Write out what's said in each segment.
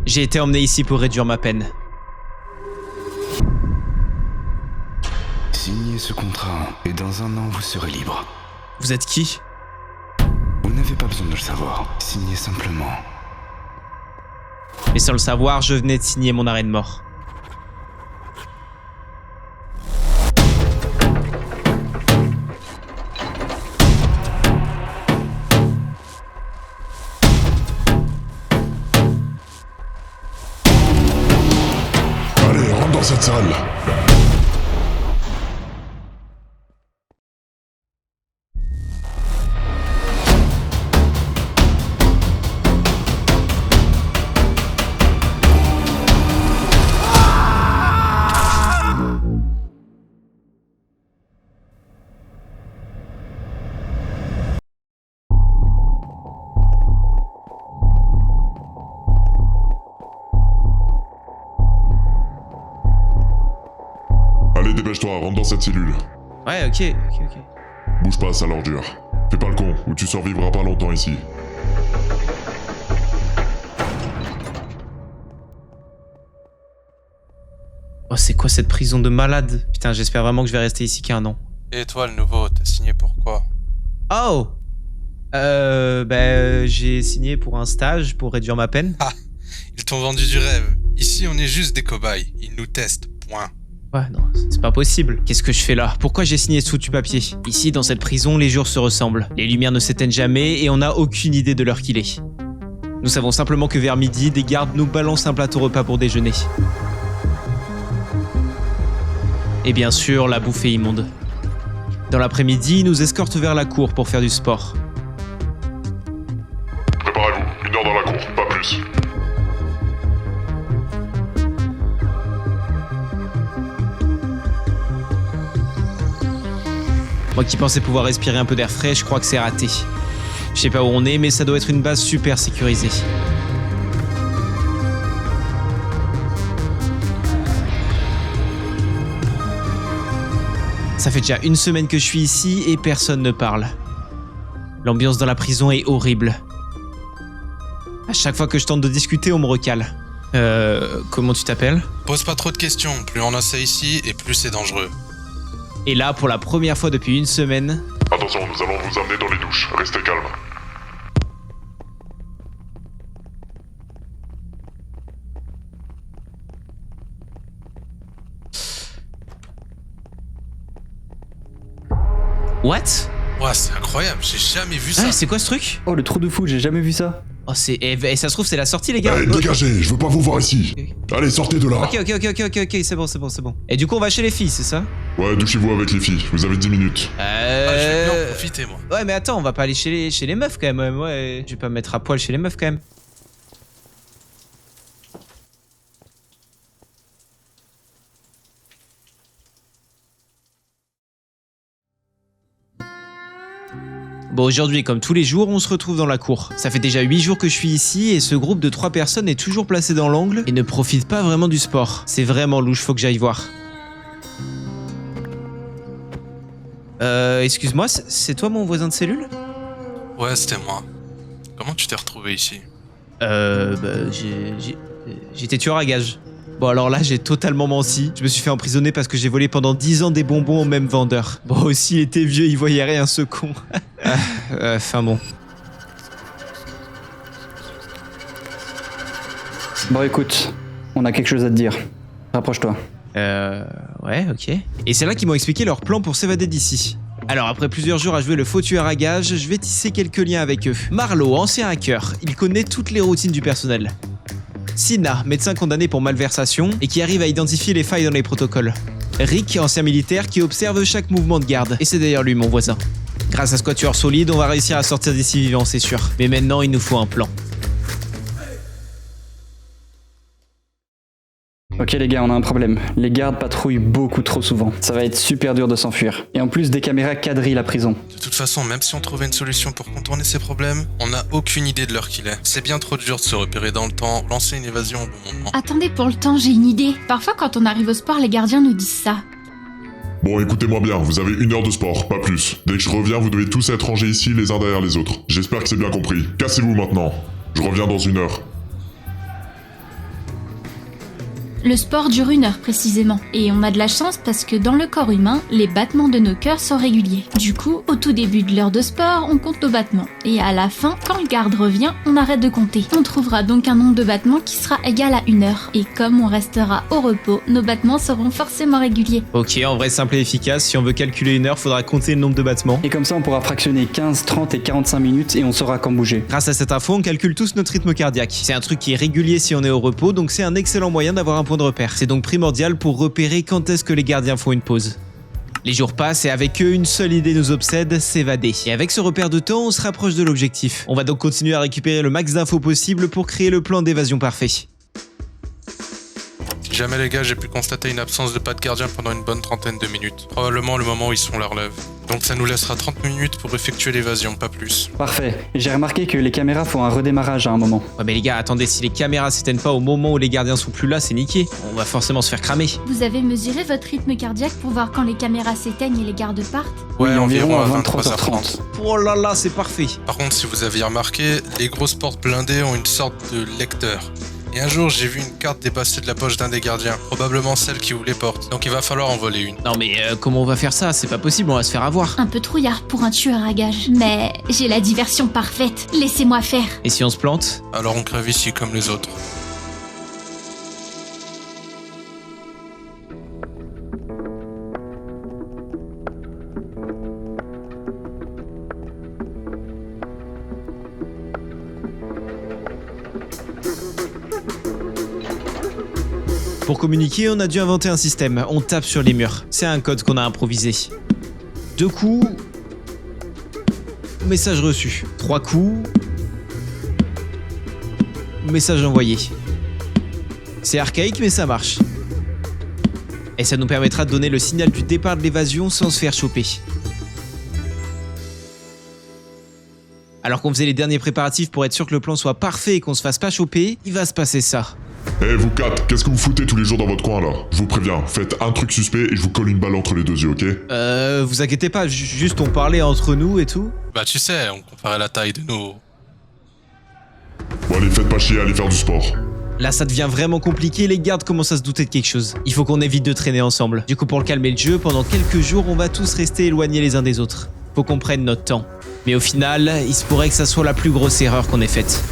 J'ai été emmené ici pour réduire ma peine. Signez ce contrat et dans un an vous serez libre. Vous êtes qui? Vous n'avez pas besoin de le savoir. Signez simplement. Mais sans le savoir, je venais de signer mon arrêt de mort. Allez, rentre dans cette salle. Allez, dépêche-toi, rentre dans cette cellule. Ouais, ok. Bouge pas, sale ordure. Fais pas le con, ou tu survivras pas longtemps ici. Oh, c'est quoi cette prison de malade? Putain, j'espère vraiment que je vais rester ici qu'un an. Et toi, le nouveau, t'as signé pourquoi? Oh! J'ai signé pour un stage pour réduire ma peine. Ah, ils t'ont vendu du rêve. Ici, on est juste des cobayes. Ils nous testent, point. Ouais, non, c'est pas possible. Qu'est-ce que je fais là? Pourquoi j'ai signé ce foutu papier? Ici, dans cette prison, les jours se ressemblent. Les lumières ne s'éteignent jamais et on n'a aucune idée de l'heure qu'il est. Nous savons simplement que vers midi, des gardes nous balancent un plateau repas pour déjeuner. Et bien sûr, la bouffe est immonde. Dans l'après-midi, ils nous escortent vers la cour pour faire du sport. Préparez-vous, 1 heure dans la cour, pas plus. Moi qui pensais pouvoir respirer un peu d'air frais, je crois que c'est raté. Je sais pas où on est, mais ça doit être une base super sécurisée. Ça fait déjà 1 semaine que je suis ici et personne ne parle. L'ambiance dans la prison est horrible. À chaque fois que je tente de discuter, on me recale. Comment tu t'appelles? Pose pas trop de questions. Plus on a ça ici, et plus c'est dangereux. Et là, pour la première fois depuis 1 semaine... Attention, nous allons vous amener dans les douches. Restez calme. What? Ouah, c'est incroyable, j'ai jamais vu ça. Ah, c'est quoi ce truc? Oh, le trou de fou, j'ai jamais vu ça. Oh, c'est... Et ça se trouve, c'est la sortie, les gars. Allez, dégagez, je veux pas vous voir ici. Allez, sortez de là. Ok, c'est bon. Et du coup, on va chez les filles, c'est ça? Ouais, douchez-vous avec les filles, vous avez 10 minutes. Ah, je vais bien en profiter, moi. Ouais, mais attends, on va pas aller chez les meufs, quand même. Ouais, je vais pas me mettre à poil chez les meufs, quand même. Bon, aujourd'hui, comme tous les jours, on se retrouve dans la cour. Ça fait déjà 8 jours que je suis ici et ce groupe de 3 personnes est toujours placé dans l'angle et ne profite pas vraiment du sport. C'est vraiment louche, faut que j'aille voir. Excuse-moi, c'est toi mon voisin de cellule? Ouais, c'était moi. Comment tu t'es retrouvé ici? J'étais tueur à gages. Bon alors là j'ai totalement menti. Je me suis fait emprisonner parce que j'ai volé pendant 10 ans des bonbons au même vendeur. Bon aussi il était vieux, il voyait rien ce con. Enfin bon. Bon, écoute, on a quelque chose à te dire. Rapproche-toi. Ouais, ok. Et c'est là qu'ils m'ont expliqué leur plan pour s'évader d'ici. Alors après plusieurs jours à jouer le faux tueur à gages, je vais tisser quelques liens avec eux. Marlowe, ancien hacker, il connaît toutes les routines du personnel. Sina, médecin condamné pour malversation et qui arrive à identifier les failles dans les protocoles. Rick, ancien militaire qui observe chaque mouvement de garde. Et c'est d'ailleurs lui mon voisin. Grâce à ce quatuor solide, on va réussir à sortir d'ici vivant, c'est sûr. Mais maintenant, il nous faut un plan. Ok les gars, on a un problème. Les gardes patrouillent beaucoup trop souvent. Ça va être super dur de s'enfuir. Et en plus, des caméras quadrillent la prison. De toute façon, même si on trouvait une solution pour contourner ces problèmes, on n'a aucune idée de l'heure qu'il est. C'est bien trop dur de se repérer dans le temps, lancer une évasion au bon moment. Attendez, pour le temps, j'ai une idée. Parfois, quand on arrive au sport, les gardiens nous disent ça. Bon, écoutez-moi bien, vous avez 1 heure de sport, pas plus. Dès que je reviens, vous devez tous être rangés ici les uns derrière les autres. J'espère que c'est bien compris. Cassez-vous maintenant. Je reviens dans 1 heure. Le sport dure 1 heure précisément, et on a de la chance parce que dans le corps humain, les battements de nos cœurs sont réguliers. Du coup, au tout début de l'heure de sport, on compte nos battements, et à la fin, quand le garde revient, on arrête de compter. On trouvera donc un nombre de battements qui sera égal à 1 heure, et comme on restera au repos, nos battements seront forcément réguliers. Ok, en vrai simple et efficace, si on veut calculer 1 heure, faudra compter le nombre de battements. Et comme ça, on pourra fractionner 15, 30 et 45 minutes et on saura quand bouger. Grâce à cette info, on calcule tous notre rythme cardiaque. C'est un truc qui est régulier si on est au repos, donc c'est un excellent moyen d'avoir un point de repère. C'est donc primordial pour repérer quand est-ce que les gardiens font une pause. Les jours passent et avec eux, une seule idée nous obsède, s'évader. Et avec ce repère de temps, on se rapproche de l'objectif. On va donc continuer à récupérer le max d'infos possible pour créer le plan d'évasion parfait. Si jamais les gars, j'ai pu constater une absence de pas de gardien pendant une bonne trentaine de minutes. Probablement le moment où ils sont leur relève. Donc ça nous laissera 30 minutes pour effectuer l'évasion, pas plus. Parfait. Et j'ai remarqué que les caméras font un redémarrage à un moment. Ouais mais les gars, attendez, si les caméras s'éteignent pas au moment où les gardiens sont plus là, c'est niqué. On va forcément se faire cramer. Vous avez mesuré votre rythme cardiaque pour voir quand les caméras s'éteignent et les gardes partent? Oui, Ouais, environ à 23h30. 23h30. Oh là là, c'est parfait. Par contre, si vous aviez remarqué, les grosses portes blindées ont une sorte de lecteur. Et un jour, j'ai vu une carte dépasser de la poche d'un des gardiens, probablement celle qui ouvre les portes. Donc il va falloir en voler une. Non mais comment on va faire ça? C'est pas possible, on va se faire avoir. Un peu trouillard pour un tueur à gages. Mais j'ai la diversion parfaite. Laissez-moi faire. Et si on se plante? Alors on crève ici comme les autres. Pour communiquer, on a dû inventer un système. On tape sur les murs. C'est un code qu'on a improvisé. 2 coups. Message reçu. 3 coups. Message envoyé. C'est archaïque mais ça marche. Et ça nous permettra de donner le signal du départ de l'évasion sans se faire choper. Alors qu'on faisait les derniers préparatifs pour être sûr que le plan soit parfait et qu'on se fasse pas choper, il va se passer ça. Eh vous quatre, qu'est-ce que vous foutez tous les jours dans votre coin là? Je vous préviens, faites un truc suspect et je vous colle une balle entre les deux yeux, ok? Vous inquiétez pas, juste on parlait entre nous et tout. Bah tu sais, on comparait la taille de nos... Bon allez, faites pas chier, allez faire du sport. Là ça devient vraiment compliqué, les gardes commencent à se douter de quelque chose. Il faut qu'on évite de traîner ensemble. Du coup pour calmer le jeu, pendant quelques jours on va tous rester éloignés les uns des autres. Faut qu'on prenne notre temps. Mais au final, il se pourrait que ça soit la plus grosse erreur qu'on ait faite.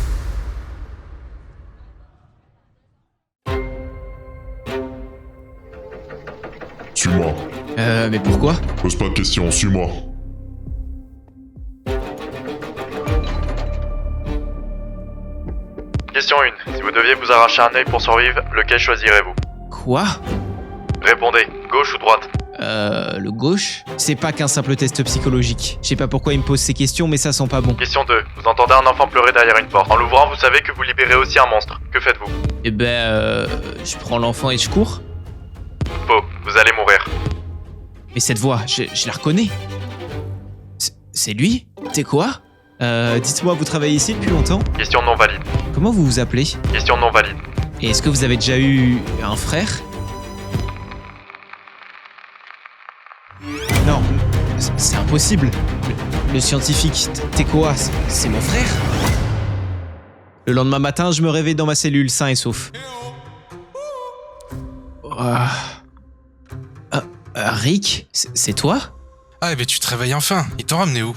Suis-moi. Mais pourquoi? Pose pas de questions, suis-moi. Question 1. Si vous deviez vous arracher un œil pour survivre, lequel choisirez-vous? Quoi? Répondez, gauche ou droite? Le gauche? C'est pas qu'un simple test psychologique. Je sais pas pourquoi il me pose ces questions, mais ça sent pas bon. Question 2. Vous entendez un enfant pleurer derrière une porte. En l'ouvrant, vous savez que vous libérez aussi un monstre. Que faites-vous? Eh ben, je prends l'enfant et je cours. Faux, vous allez mourir. Mais cette voix, je la reconnais. C'est lui? T'es quoi? Dites-moi, vous travaillez ici depuis longtemps? Question non valide. Comment vous vous appelez? Question non valide. Et est-ce que vous avez déjà eu un frère? Non, c'est impossible. Le scientifique, t'es quoi? C'est mon frère? Le lendemain matin, je me réveille dans ma cellule, sain et sauf. Rick, c'est toi? Ah, mais tu te réveilles enfin. Ils t'ont ramené où?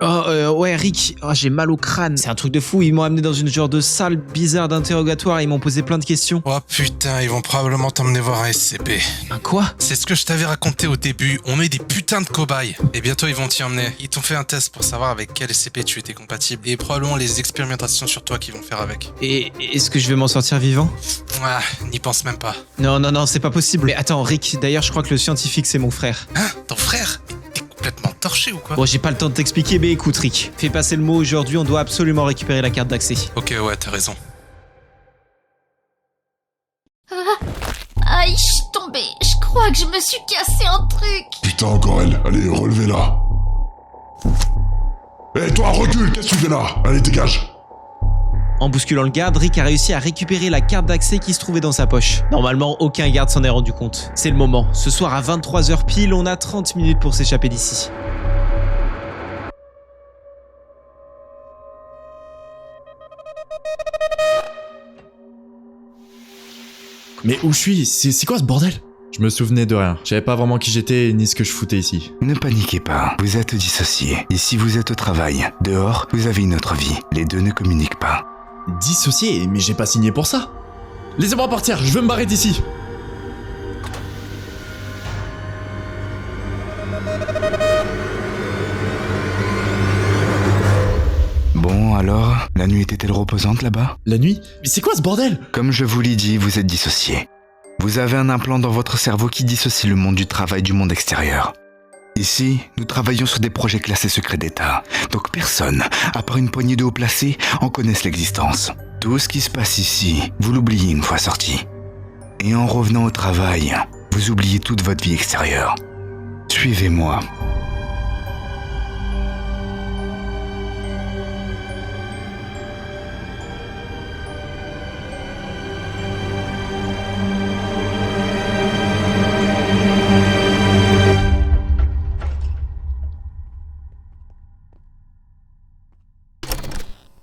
Ouais, Rick, j'ai mal au crâne. C'est un truc de fou, ils m'ont amené dans une genre de salle bizarre d'interrogatoire et ils m'ont posé plein de questions. Oh putain, ils vont probablement t'emmener voir un SCP. Un quoi? C'est ce que je t'avais raconté au début, on est des putains de cobayes. Et bientôt ils vont t'y emmener. Ils t'ont fait un test pour savoir avec quel SCP tu étais compatible. Et probablement les expérimentations sur toi qu'ils vont faire avec. Et est-ce que je vais m'en sortir vivant? Ah, n'y pense même pas. Non, c'est pas possible. Mais attends, Rick, d'ailleurs je crois que le scientifique c'est mon frère. Hein? Ton frère? T'es complètement torché ou quoi? Bon, j'ai pas le temps de t'expliquer, mais écoute Rick, fais passer le mot aujourd'hui, on doit absolument récupérer la carte d'accès. Ok, ouais, t'as raison. Aïe, je suis tombée. Je crois que je me suis cassé un truc. Putain encore elle, allez, relevez-la. Eh toi, recule, qu'est-ce que tu fais là? Allez, dégage. En bousculant le garde, Rick a réussi à récupérer la carte d'accès qui se trouvait dans sa poche. Normalement, aucun garde s'en est rendu compte. C'est le moment. Ce soir à 23h pile, on a 30 minutes pour s'échapper d'ici. Mais où je suis? C'est quoi ce bordel? Je me souvenais de rien. Je savais pas vraiment qui j'étais ni ce que je foutais ici. Ne paniquez pas, vous êtes dissociés. Ici vous êtes au travail, dehors vous avez une autre vie. Les deux ne communiquent pas. Dissocié? Mais j'ai pas signé pour ça. Laissez-moi partir, je veux me barrer d'ici. Bon alors, la nuit était-elle reposante là-bas? La nuit? Mais c'est quoi ce bordel? Comme je vous l'ai dit, vous êtes dissociés. Vous avez un implant dans votre cerveau qui dissocie le monde du travail du monde extérieur. Ici, nous travaillons sur des projets classés secrets d'État, donc personne, à part une poignée de hauts placés, en connaisse l'existence. Tout ce qui se passe ici, vous l'oubliez une fois sorti. Et en revenant au travail, vous oubliez toute votre vie extérieure. Suivez-moi.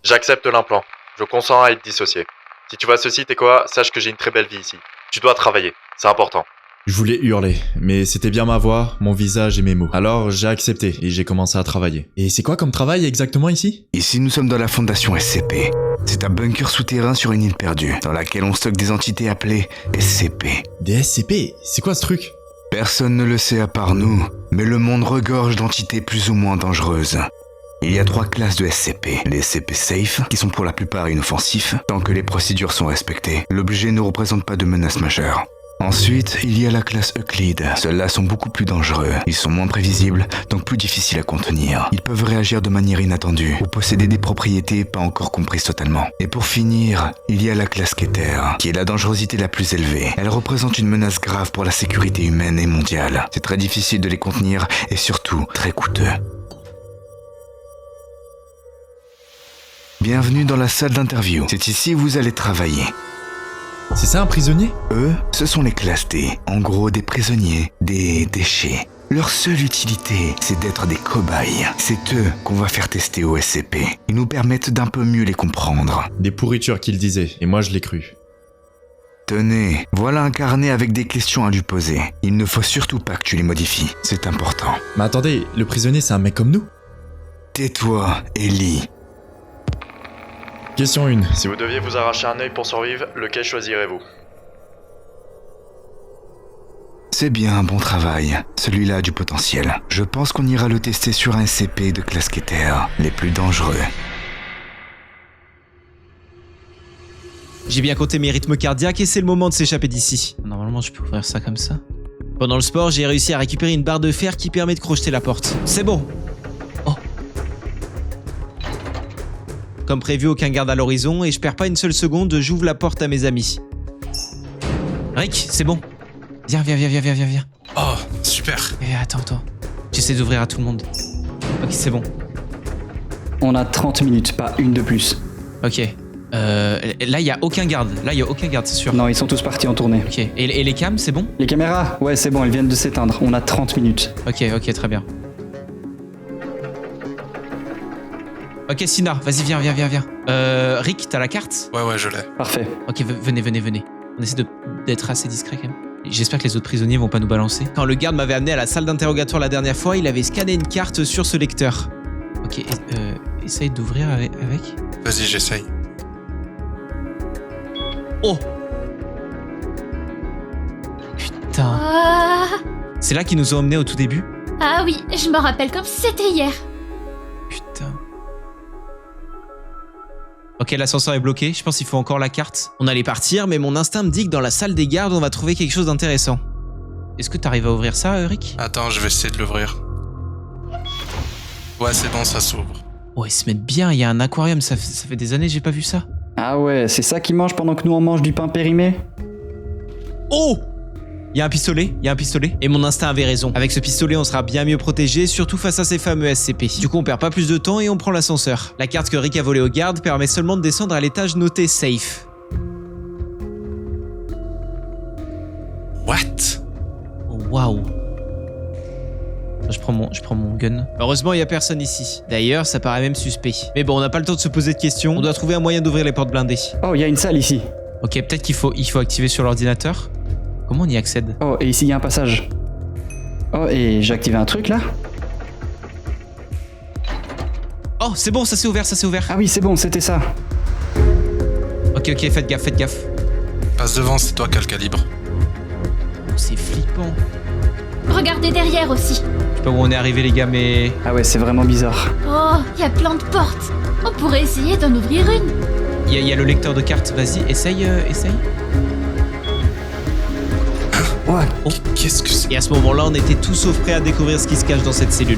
J'accepte l'implant. Je consens à être dissocié. Si tu vois ceci, t'es quoi? Sache que j'ai une très belle vie ici. Tu dois travailler, c'est important. Je voulais hurler, mais c'était bien ma voix, mon visage et mes mots. Alors j'ai accepté et j'ai commencé à travailler. Et c'est quoi comme travail exactement ici? Ici, nous sommes dans la fondation SCP. C'est un bunker souterrain sur une île perdue, dans laquelle on stocke des entités appelées SCP. Des SCP? C'est quoi ce truc? Personne ne le sait à part nous, mais le monde regorge d'entités plus ou moins dangereuses. Il y a 3 classes de SCP. Les SCP Safe, qui sont pour la plupart inoffensifs, tant que les procédures sont respectées. L'objet ne représente pas de menace majeure. Ensuite, il y a la classe Euclide. Ceux-là sont beaucoup plus dangereux. Ils sont moins prévisibles, donc plus difficiles à contenir. Ils peuvent réagir de manière inattendue, ou posséder des propriétés pas encore comprises totalement. Et pour finir, il y a la classe Keter, qui est la dangerosité la plus élevée. Elle représente une menace grave pour la sécurité humaine et mondiale. C'est très difficile de les contenir, et surtout, très coûteux. Bienvenue dans la salle d'interview. C'est ici où vous allez travailler. C'est ça un prisonnier? Eux, ce sont les classes D. En gros, des prisonniers, des déchets. Leur seule utilité, c'est d'être des cobayes. C'est eux qu'on va faire tester au SCP. Ils nous permettent d'un peu mieux les comprendre. Des pourritures qu'il disait, et moi je l'ai cru. Tenez, voilà un carnet avec des questions à lui poser. Il ne faut surtout pas que tu les modifies. C'est important. Mais attendez, le prisonnier c'est un mec comme nous? Tais-toi, Ellie. Question 1. Si vous deviez vous arracher un œil pour survivre, lequel choisirez-vous? C'est bien un bon travail. Celui-là a du potentiel. Je pense qu'on ira le tester sur un SCP de classe Keter, les plus dangereux. J'ai bien compté mes rythmes cardiaques et c'est le moment de s'échapper d'ici. Normalement, je peux ouvrir ça comme ça. Pendant le sport, j'ai réussi à récupérer une barre de fer qui permet de crocheter la porte. C'est bon. Oh. Comme prévu, aucun garde à l'horizon et je perds pas une seule seconde, j'ouvre la porte à mes amis. Rick, c'est bon. Viens. Oh, super. Attends. J'essaie d'ouvrir à tout le monde. Ok, c'est bon. On a 30 minutes, pas une de plus. Ok. Là, il y a aucun garde. C'est sûr. Non, ils sont tous partis en tournée. Ok. Et les cams, c'est bon? Les caméras? Ouais, c'est bon, elles viennent de s'éteindre. On a 30 minutes. Ok, très bien. Ok, Sina, vas-y, viens. Rick, t'as la carte? Ouais, je l'ai. Parfait. Ok, venez. On essaie d'être assez discret quand même. J'espère que les autres prisonniers vont pas nous balancer. Quand le garde m'avait amené à la salle d'interrogatoire la dernière fois, il avait scanné une carte sur ce lecteur. Ok, essaye d'ouvrir avec. Vas-y, j'essaye. Oh! Putain. Ah, C'est là qu'ils nous ont emmenés au tout début? ah oui, je me rappelle comme si c'était hier. Putain. Ok, l'ascenseur est bloqué, je pense qu'il faut encore la carte. On allait partir, mais mon instinct me dit que dans la salle des gardes, on va trouver quelque chose d'intéressant. Est-ce que t'arrives à ouvrir ça, Rick? Attends, je vais essayer de l'ouvrir. Ouais, c'est bon, ça s'ouvre. Oh, ils se mettent bien, il y a un aquarium, ça fait des années que j'ai pas vu ça. Ah ouais, c'est ça qu'ils mangent pendant que nous on mange du pain périmé? Oh! Il y a un pistolet. Et mon instinct avait raison. Avec ce pistolet, on sera bien mieux protégé, surtout face à ces fameux SCP. Du coup, on perd pas plus de temps et on prend l'ascenseur. La carte que Rick a volée aux gardes permet seulement de descendre à l'étage noté safe. What? Oh, waouh. Je prends mon gun. Heureusement, il y a personne ici. D'ailleurs, ça paraît même suspect. Mais bon, on n'a pas le temps de se poser de questions. On doit trouver un moyen d'ouvrir les portes blindées. Oh, il y a une salle ici. Ok, peut-être qu'il faut activer sur l'ordinateur. Comment on y accède? Oh, et ici, il y a un passage. Oh, et j'ai activé un truc, là? Oh, c'est bon, ça s'est ouvert, ça s'est ouvert. Ah oui, c'est bon, c'était ça. Ok, faites gaffe, faites gaffe. Passe devant, c'est toi qui as le calibre. Oh, c'est flippant. Regardez derrière aussi. Je sais pas où on est arrivé, les gars, mais... Ah ouais, c'est vraiment bizarre. Oh, il y a plein de portes. On pourrait essayer d'en ouvrir une. Il y a le lecteur de cartes, vas-y, essaye. Ouais. Oh. Qu'est-ce que c'est? Et à ce moment-là, on était tous sauf prêts à découvrir ce qui se cache dans cette cellule.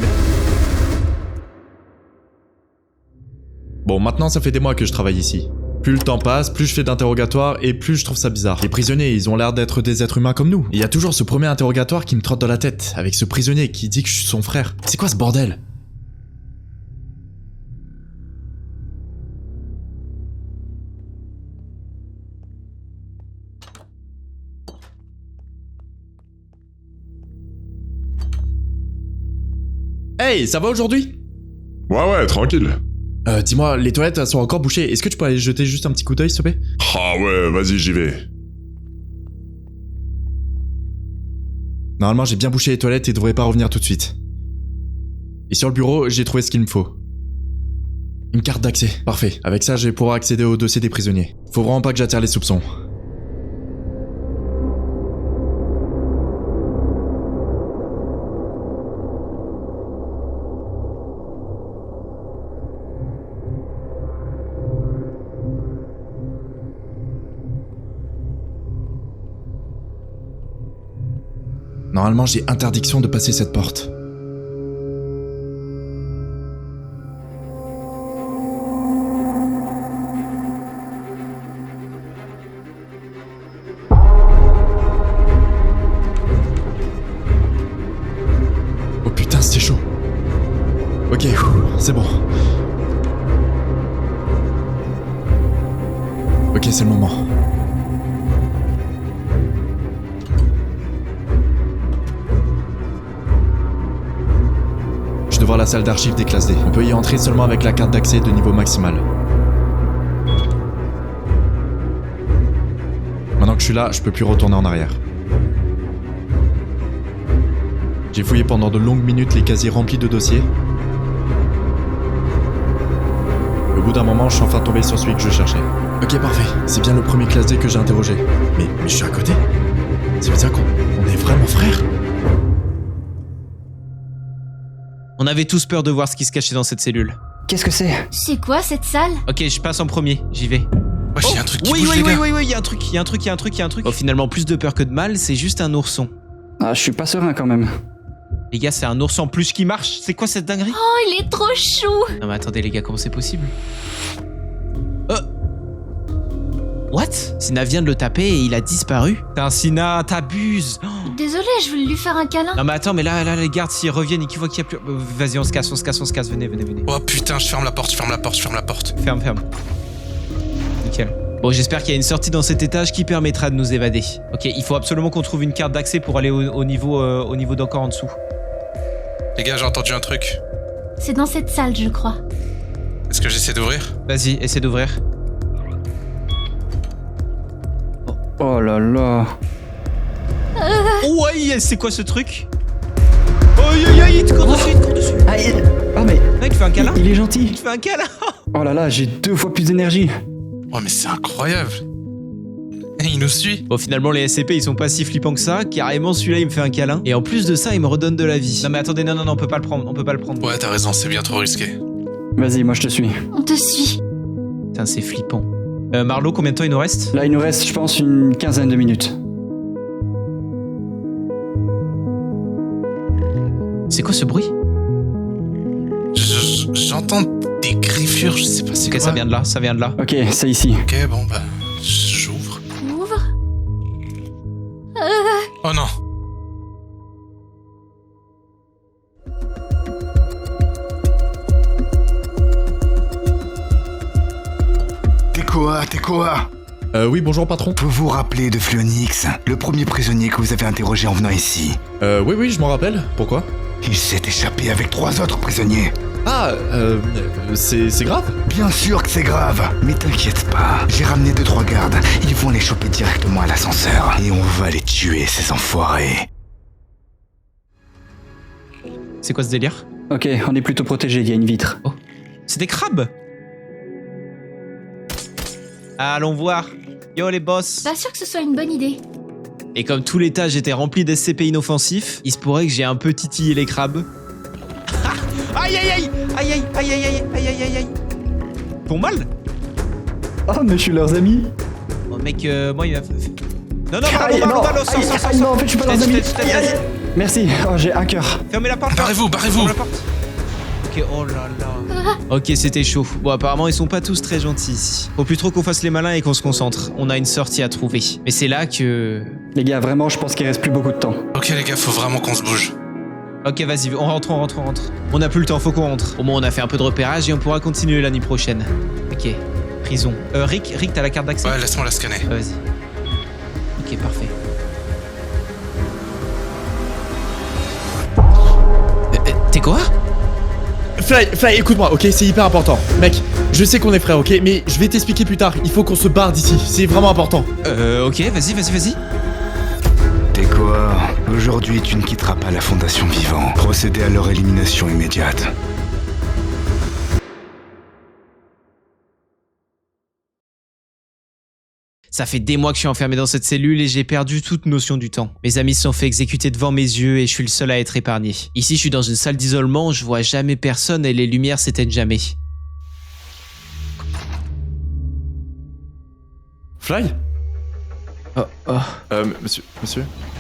Bon, maintenant ça fait des mois que je travaille ici. Plus le temps passe, plus je fais d'interrogatoires et plus je trouve ça bizarre. Les prisonniers, ils ont l'air d'être des êtres humains comme nous. Il y a toujours ce premier interrogatoire qui me trotte dans la tête, avec ce prisonnier qui dit que je suis son frère. C'est quoi ce bordel? Hey, ça va aujourd'hui? Ouais, tranquille. Dis-moi, les toilettes elles sont encore bouchées. Est-ce que tu peux aller jeter juste un petit coup d'œil, s'il te plaît? Ah ouais, vas-y, j'y vais. Normalement, j'ai bien bouché les toilettes et devrais pas revenir tout de suite. Et sur le bureau, j'ai trouvé ce qu'il me faut. Une carte d'accès, parfait. Avec ça, je vais pouvoir accéder au dossier des prisonniers. Faut vraiment pas que j'attire les soupçons. Normalement, j'ai interdiction de passer cette porte. Oh putain, c'était chaud. Ok, c'est bon. Ok, c'est le moment. Devant la salle d'archives des classes D. On peut y entrer seulement avec la carte d'accès de niveau maximal. Maintenant que je suis là, je peux plus retourner en arrière. J'ai fouillé pendant de longues minutes les casiers remplis de dossiers. Au bout d'un moment, je suis enfin tombé sur celui que je cherchais. Ok, parfait. C'est bien le premier classe D que j'ai interrogé. Mais je suis à côté. Ça veut dire qu'on est vraiment frères? On avait tous peur de voir ce qui se cachait dans cette cellule. Qu'est-ce que c'est? C'est quoi cette salle? Ok, je passe en premier, j'y vais. Wesh, il y a un truc qui Oui, bouge, les gars. il y a un truc. Oh, finalement, plus de peur que de mal, c'est juste un ourson. Ah, je suis pas serein quand même. Les gars, c'est un ourson en peluche qui marche. C'est quoi cette dinguerie? Oh, il est trop chou. Non mais attendez les gars, comment c'est possible? What? Sina vient de le taper et il a disparu. Putain, Sina, t'abuses. Oh. Désolée, je voulais lui faire un câlin. Non mais attends, mais là les gardes s'ils reviennent et qu'ils voient qu'il y a plus... Vas-y, on se casse, venez. Oh putain, je ferme la porte. Ferme. Nickel. Bon, j'espère qu'il y a une sortie dans cet étage qui permettra de nous évader. Ok, il faut absolument qu'on trouve une carte d'accès pour aller au niveau d'encore en dessous. Les gars, j'ai entendu un truc. C'est dans cette salle, je crois. Est-ce que j'essaie d'ouvrir? Vas-y, essaie d'ouvrir. Oh là là. Oh, aïe, c'est quoi ce truc? Aïe, il te court dessus. Ah, oh mais... Ah, il te fait un câlin? Il est gentil. Il te fait un câlin. Oh là là, j'ai 2 fois plus d'énergie. Oh mais c'est incroyable. Il nous suit. Bon, finalement, les SCP, ils sont pas si flippants que ça. Carrément, celui-là, il me fait un câlin. Et en plus de ça, il me redonne de la vie. Non, mais attendez, non, on peut pas le prendre. Ouais, t'as raison, c'est bien trop risqué. Vas-y, moi je te suis. On te suit. Putain, c'est flippant. Marlo, combien de temps il nous reste? Là, il nous reste, je pense, une quinzaine de minutes. C'est quoi ce bruit? J'entends des griffures, je sais pas c'est Ok, quoi. ça vient de là. Ok, c'est ici. Ok, bon bah, j'ouvre. Ouvre. Oh non. T'es quoi? Oui, bonjour patron. Vous vous rappelez de Fluonix, le premier prisonnier que vous avez interrogé en venant ici? Oui, je m'en rappelle. Pourquoi? Il s'est échappé avec 3 autres prisonniers. Ah, c'est grave? Bien sûr que c'est grave, mais t'inquiète pas. J'ai ramené 2-3 gardes. Ils vont les choper directement à l'ascenseur. Et on va les tuer, ces enfoirés. C'est quoi ce délire? Ok, on est plutôt protégé, il y a une vitre. Oh, c'est des crabes. Allons voir. Yo les boss. Pas sûr que ce soit une bonne idée. Et comme tout l'étage était rempli d'SCP inoffensifs, il se pourrait que j'ai un peu titillé les crabes. Aïe aïe aïe. Aïe aïe aïe aïe aïe aïe aïe aïe aïe. Ils font mal? Oh, mais je suis leurs amis. Oh mec, moi il m'a... Non, non, Aïe, non, non, sors, aïe, sors, aïe, non, en fait, je suis pas leurs amis. Aïe, aïe. vas-y. Merci, oh, j'ai un cœur. Fermez la porte. Barrez-vous, barrez-vous. Fermez la porte. Ok, oh là là. Ok, c'était chaud. Bon, apparemment, ils sont pas tous très gentils ici. Faut plus trop qu'on fasse les malins et qu'on se concentre. On a une sortie à trouver. Mais c'est là que... Les gars, vraiment, je pense qu'il reste plus beaucoup de temps. Ok les gars, faut vraiment qu'on se bouge. Ok, vas-y, on rentre. On a plus le temps, faut qu'on rentre. Au moins, on a fait un peu de repérage et on pourra continuer l'année prochaine. Ok, prison. Rick, t'as la carte d'accès? Ouais, laisse-moi la scanner. Vas-y. Ok, parfait. T'es quoi? Fly, écoute-moi, ok, c'est hyper important. Mec, je sais qu'on est frères, ok, mais je vais t'expliquer plus tard. Il faut qu'on se barre d'ici, c'est vraiment important. Ok, vas-y. T'es quoi? Aujourd'hui, tu ne quitteras pas la Fondation Vivant. Procédez à leur élimination immédiate. Ça fait des mois que je suis enfermé dans cette cellule et j'ai perdu toute notion du temps. Mes amis se sont fait exécuter devant mes yeux et je suis le seul à être épargné. Ici, je suis dans une salle d'isolement, je vois jamais personne et les lumières s'éteignent jamais. Fly? Oh. Monsieur?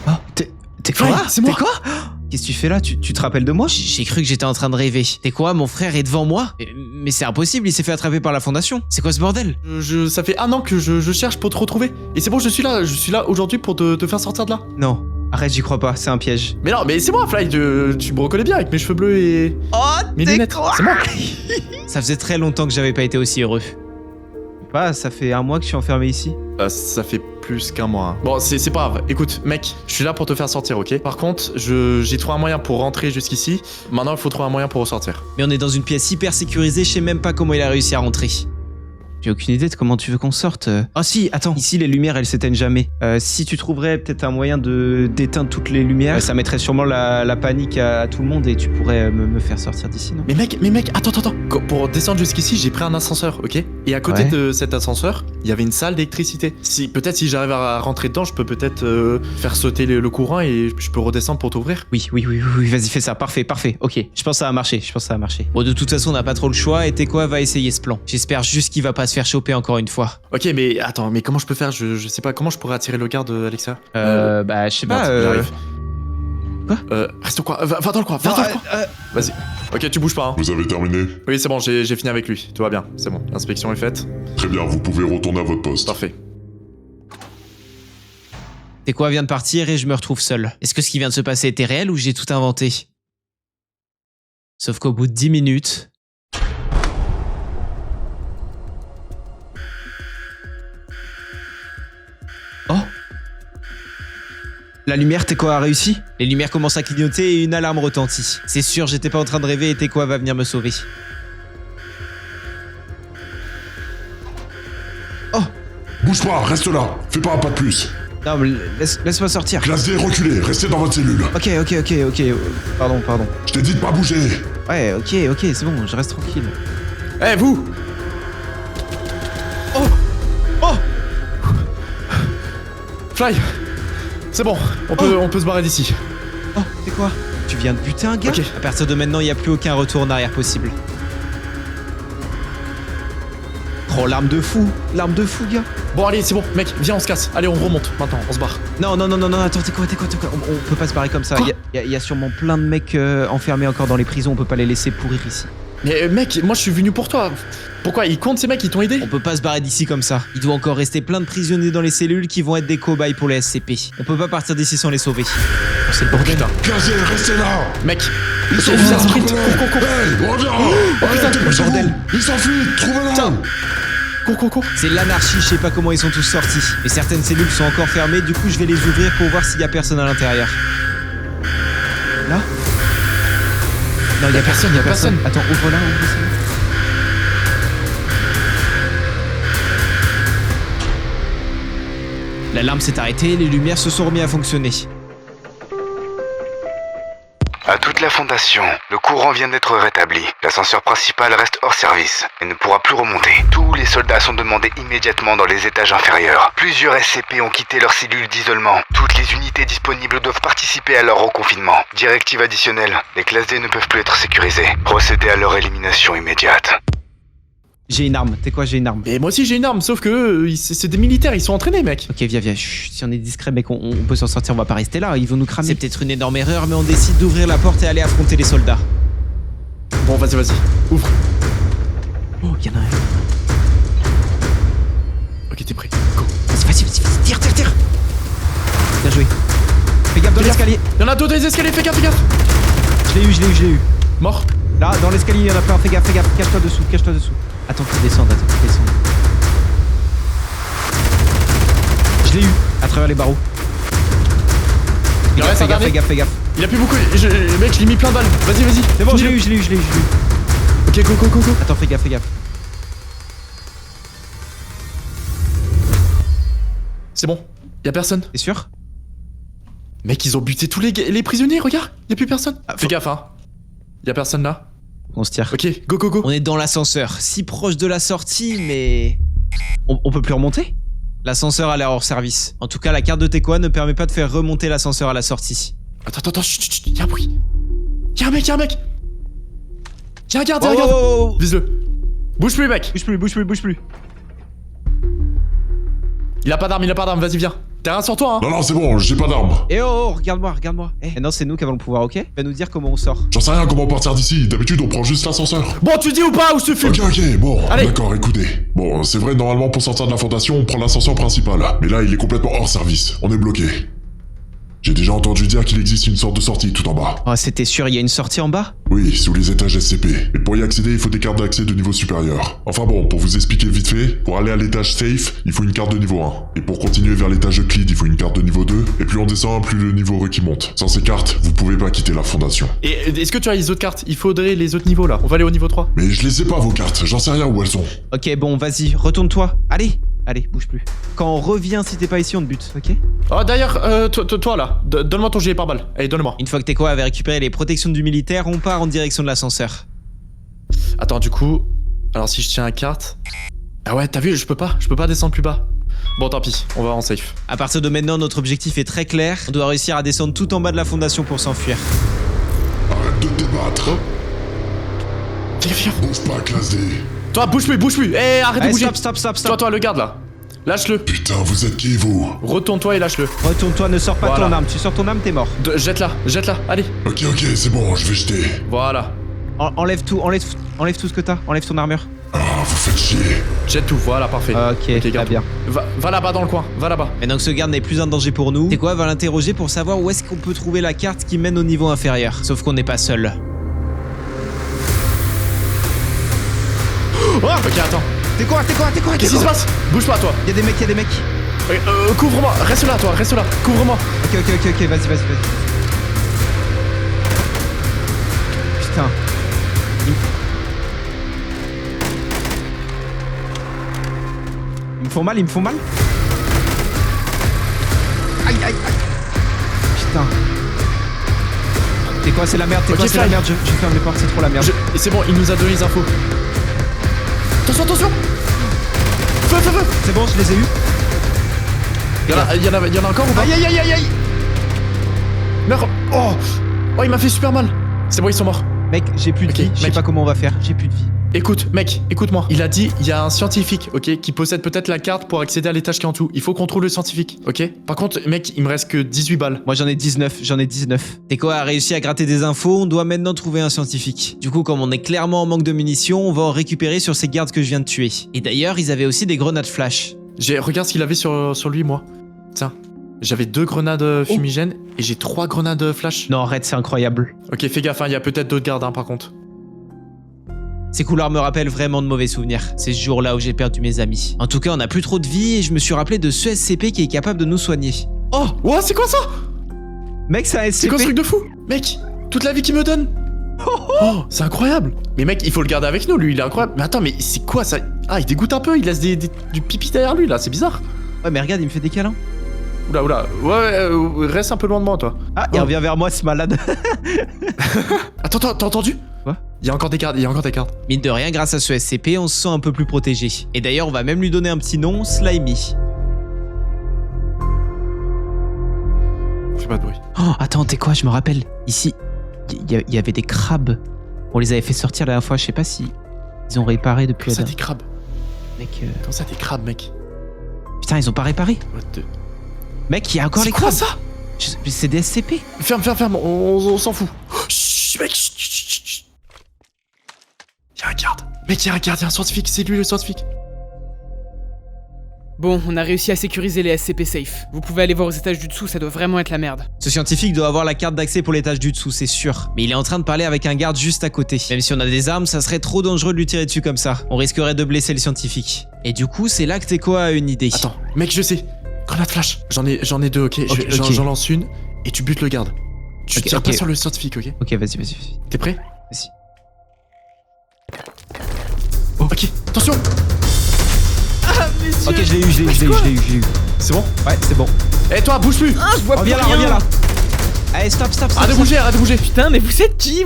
Oh, t'es quoi? Fly, c'est moi. T'es quoi? Qu'est-ce que tu fais là? Tu te rappelles de moi? J'ai cru que j'étais en train de rêver. T'es quoi? Mon frère est devant moi? Mais c'est impossible, il s'est fait attraper par la fondation. C'est quoi ce bordel? Ça fait 1 an que je cherche pour te retrouver. Et c'est bon, je suis là aujourd'hui pour te faire sortir de là. Non, arrête, j'y crois pas, c'est un piège. Mais non, mais c'est moi, Fly, tu me reconnais bien avec mes cheveux bleus et... Oh, mes lunettes, c'est moi. Ça faisait très longtemps que j'avais pas été aussi heureux. Pas, ça fait 1 mois que je suis enfermé ici. Ça fait plus qu'1 mois. Bon, c'est pas grave. Écoute, mec, je suis là pour te faire sortir, ok? Par contre, j'ai trouvé un moyen pour rentrer jusqu'ici. Maintenant, il faut trouver un moyen pour ressortir. Mais on est dans une pièce hyper sécurisée, je sais même pas comment il a réussi à rentrer. J'ai aucune idée de comment tu veux qu'on sorte. Ah si, attends, ici les lumières elles s'éteignent jamais. Si tu trouverais peut-être un moyen d'éteindre toutes les lumières, ça mettrait sûrement la panique à tout le monde et tu pourrais me faire sortir d'ici, non? Mais mec, attends. Pour descendre jusqu'ici, j'ai pris un ascenseur, ok? Et à côté de cet ascenseur, il y avait une salle d'électricité. Peut-être si j'arrive à rentrer dedans, je peux peut-être faire sauter le courant et je peux redescendre pour t'ouvrir. Oui, vas-y, fais ça, parfait, ok. Je pense que ça va marcher, Bon, de toute façon, on n'a pas trop le choix et Tekwa va essayer ce plan. J'espère juste qu'il va pas se faire choper encore une fois. Ok, mais attends, mais comment je peux faire? Je sais pas, comment je pourrais attirer le garde, Alexa? Bah, je sais pas, j'arrive. Quoi? Reste au coin, va dans le coin, va dans le coin. Vas-y. Ok, tu bouges pas, hein. Vous avez terminé? Oui, c'est bon, j'ai fini avec lui. Tout va bien, c'est bon. L'inspection est faite. Très bien, vous pouvez retourner à votre poste. Parfait. Tekwa vient de partir et je me retrouve seul. Est-ce que ce qui vient de se passer était réel ou j'ai tout inventé? Sauf qu'au bout de 10 minutes... Oh! La lumière, Tekwa a réussi? Les lumières commencent à clignoter et une alarme retentit. C'est sûr, j'étais pas en train de rêver et Tekwa va venir me sauver. Oh! Bouge pas, reste là. Fais pas un pas de plus. Non, mais laisse-moi sortir. Classe D, reculez, restez dans votre cellule. Ok. Pardon. Je t'ai dit de pas bouger. Ouais, ok, c'est bon, je reste tranquille. Eh, vous! Oh! Fly! C'est bon, on peut se barrer d'ici. Oh, c'est quoi? Tu viens de buter un gars? Ok. À partir de maintenant, il n'y a plus aucun retour en arrière possible. Oh, l'arme de fou, gars. Bon, allez, c'est bon, mec, viens, on se casse. Allez, on remonte, maintenant, on se barre. Non, attends, t'es quoi? On peut pas se barrer comme ça. Il y a sûrement plein de mecs enfermés encore dans les prisons, on peut pas les laisser pourrir ici. Mais mec, moi je suis venu pour toi. Pourquoi? Ils comptent ces mecs, ils t'ont aidé? On peut pas se barrer d'ici comme ça. Il doit encore rester plein de prisonniers dans les cellules qui vont être des cobayes pour les SCP. On peut pas partir d'ici sans les sauver. Oh, c'est le bordel. Classe D, restez là. Mec, Ils sont viens, là, sprint, cours. cours. Hey, reviens. putain, Dépêchez-vous. bordel. Ils s'enfuient, trouvez-le. Cours. C'est l'anarchie, je sais pas comment ils sont tous sortis. Mais certaines cellules sont encore fermées, du coup je vais les ouvrir pour voir s'il y a personne à l'intérieur. Là? Non, y a personne, y a personne. Attends, ouvre-la, ouvre-la. L'alarme s'est arrêtée, les lumières se sont remis à fonctionner. À toute la fondation, le courant vient d'être rétabli. L'ascenseur principal reste hors service et ne pourra plus remonter. Tous les soldats sont demandés immédiatement dans les étages inférieurs. Plusieurs SCP ont quitté leur cellule d'isolement. Toutes les unités disponibles doivent participer à leur reconfinement. Directive additionnelle, les classes D ne peuvent plus être sécurisées. Procédez à leur élimination immédiate. J'ai une arme, t'es quoi, j'ai une arme. Et moi aussi j'ai une arme, sauf que c'est des militaires, ils sont entraînés, mec. Ok, viens, chut, si on est discret, mec, on peut s'en sortir, on va pas rester là, ils vont nous cramer. C'est peut-être une énorme erreur, mais on décide d'ouvrir la porte et aller affronter les soldats. Bon, vas-y, ouvre. Oh, y'en a un. Ok, t'es prêt, go. Vas-y, tire. Bien joué. Fais gaffe dans l'escalier. Y'en a d'autres des escaliers, fais gaffe. Je l'ai eu. Mort. Là, dans l'escalier, y'en a plein, fais gaffe, cache-toi dessous. Attends qu'il descende. Je l'ai eu, à travers les barreaux. Fais gaffe. Il a plus beaucoup, mec, je l'ai mis plein de balles. Vas-y. C'est bon, je l'ai eu. Ok, go. Attends, fais gaffe. C'est bon, y'a personne. T'es sûr? Mec, ils ont buté tous les prisonniers, regarde, y'a plus personne. Fais gaffe, hein. Y'a personne là. On se tire. Ok, go. On est dans l'ascenseur, si proche de la sortie, mais... On peut plus remonter? L'ascenseur a l'air hors service. En tout cas, la carte de Tekoa ne permet pas de faire remonter l'ascenseur à la sortie. Attends, chut, y'a un bruit. Y'a un mec. Y'a un garde, Oh. Vise-le. Bouge plus, mec. Bouge plus. Il a pas d'arme, vas-y, viens. T'as rien sur toi, hein. Non, c'est bon, j'ai pas d'arme. Eh oh, regarde-moi. Eh non, c'est nous qui avons le pouvoir, ok? Va nous dire comment on sort. J'en sais rien comment partir d'ici. D'habitude, on prend juste l'ascenseur. Bon, tu dis ou pas, ou je te fume. Ok, bon, Allez. d'accord, écoutez. Bon, c'est vrai, normalement, pour sortir de la fondation, on prend l'ascenseur principal. Mais là, il est complètement hors service. On est bloqué. J'ai déjà entendu dire qu'il existe une sorte de sortie tout en bas. Oh, c'était sûr, il y a une sortie en bas? Oui, sous les étages SCP. Mais pour y accéder, il faut des cartes d'accès de niveau supérieur. Enfin bon, pour vous expliquer vite fait, pour aller à l'étage safe, il faut une carte de niveau 1. Et pour continuer vers l'étage Euclide, il faut une carte de niveau 2. Et plus on descend, plus le niveau requis monte. Sans ces cartes, vous pouvez pas quitter la fondation. Et est-ce que tu as les autres cartes? Il faudrait les autres niveaux là. On va aller au niveau 3. Mais je les ai pas, vos cartes. J'en sais rien où elles sont. Ok, bon, vas-y, retourne-toi. Allez, bouge plus. Quand on revient, si t'es pas ici, on te bute, ok? Oh, d'ailleurs, toi là, donne-moi ton gilet pare-balles. Allez, donne-le-moi. Une fois que Tekoa avait récupéré les protections du militaire, on part en direction de l'ascenseur. Attends, du coup... Alors, si je tiens la carte... Ah ouais, t'as vu, je peux pas descendre plus bas. Bon, tant pis, on va en safe. À partir de maintenant, notre objectif est très clair. On doit réussir à descendre tout en bas de la fondation pour s'enfuir. Arrête de te débattre. Fais gaffe. Bouge pas, classe D. Toi, bouge plus. Eh, arrête de bouger. Stop. Toi, le garde là. Lâche-le. Putain, vous êtes qui, vous? Retourne-toi et lâche-le. Retourne-toi, ne sors pas Voilà. ton arme. Tu sors ton arme, t'es mort. Jette-la, allez. Ok, c'est bon, je vais jeter. Voilà. Enlève tout ce que t'as. Enlève ton armure. Ah, vous faites chier. Jette tout, voilà, parfait. Ok, très garde. bien. Va là-bas dans le coin, va là-bas. Maintenant que ce garde n'est plus un danger pour nous, Tekoa va l'interroger pour savoir où est-ce qu'on peut trouver la carte qui mène au niveau inférieur. Sauf qu'on n'est pas seul. Oh, ok, attends. Tekoa. Qu'est-ce qui se passe? Bouge pas, toi. Y'a des mecs. Couvre-moi, reste là, couvre-moi. Ok, vas-y. Putain. Ils me font mal. Aïe. Putain. T'es quoi, c'est la merde, Ok, c'est la merde, je ferme les portes, c'est trop la merde. Et c'est bon, il nous a donné les infos. Attention. Feu. C'est bon, je les ai eus. Il y en a encore ou pas? Aïe. Merde. Oh, il m'a fait super mal. C'est bon, ils sont morts. Mec, j'ai plus de vie, je sais mec. pas comment on va faire, j'ai plus de vie. Écoute, mec, écoute-moi. Il a dit, il y a un scientifique, ok, qui possède peut-être la carte pour accéder à l'étage qui est en dessous. Il faut qu'on trouve le scientifique, ok? Par contre, mec, il me reste que 18 balles. Moi j'en ai 19. Tekoa a réussi à gratter des infos, on doit maintenant trouver un scientifique. Du coup, comme on est clairement en manque de munitions, on va en récupérer sur ces gardes que je viens de tuer. Et d'ailleurs, ils avaient aussi des grenades flash. Regarde ce qu'il avait sur lui, moi. Tiens, j'avais 2 grenades fumigènes et j'ai 3 grenades flash. Non, arrête, c'est incroyable. Ok, fais gaffe, il y a peut-être d'autres gardes, hein, par contre. Ces couleurs me rappellent vraiment de mauvais souvenirs. C'est ce jour-là où j'ai perdu mes amis. En tout cas, on n'a plus trop de vie et je me suis rappelé de ce SCP qui est capable de nous soigner. Oh, ouais, c'est quoi ça? Mec, c'est un SCP. C'est quoi ce truc de fou? Mec, toute la vie qu'il me donne. Oh, c'est incroyable. Mais mec, il faut le garder avec nous, lui, il est incroyable. Mais attends, mais c'est quoi ça? Ah, il dégoûte un peu, il laisse du pipi derrière lui, là, c'est bizarre. Ouais, mais regarde, il me fait des câlins. Oula, ouais, reste un peu loin de moi, toi. Ah, il revient vers moi, ce malade. Attends, t'as entendu? Quoi? Il y a encore des gardes, Mine de rien, grâce à ce SCP, on se sent un peu plus protégé. Et d'ailleurs, on va même lui donner un petit nom, Slimy. Fais pas de bruit. Oh, attends, t'es quoi? Je me rappelle. Ici, il y avait des crabes. On les avait fait sortir la dernière fois, je sais pas si ils ont réparé depuis Comment la ça, des crabes? Mec, Comment ça, des crabes, mec? putain, ils ont pas réparé. What the... Mec, il y a encore les C'est quoi crabes. ça? C'est des SCP. Ferme, on s'en fout. Chut, mec, chut. Y'a un garde. Mec, y'a un scientifique, c'est lui le scientifique. Bon, on a réussi à sécuriser les SCP safe. Vous pouvez aller voir aux étages du dessous, ça doit vraiment être la merde. Ce scientifique doit avoir la carte d'accès pour l'étage du dessous, c'est sûr. Mais il est en train de parler avec un garde juste à côté. Même si on a des armes, ça serait trop dangereux de lui tirer dessus comme ça. On risquerait de blesser le scientifique. Et du coup, c'est là que Tekoa a une idée. Attends, mec, je sais. Grenade flash. J'en ai deux, ok. J'en lance une et tu butes le garde. Tu tires pas sur le scientifique, ok? Ok, vas-y. T'es prêt? Vas-y. Oh, ok, attention! Ah, messieurs! Ok, je l'ai eu. C'est bon? Ouais, c'est bon. Eh, toi, bouge plus! Ah, je vois plus Reviens rien. là. Allez, stop. Arrête de bouger! Putain, mais vous êtes qui?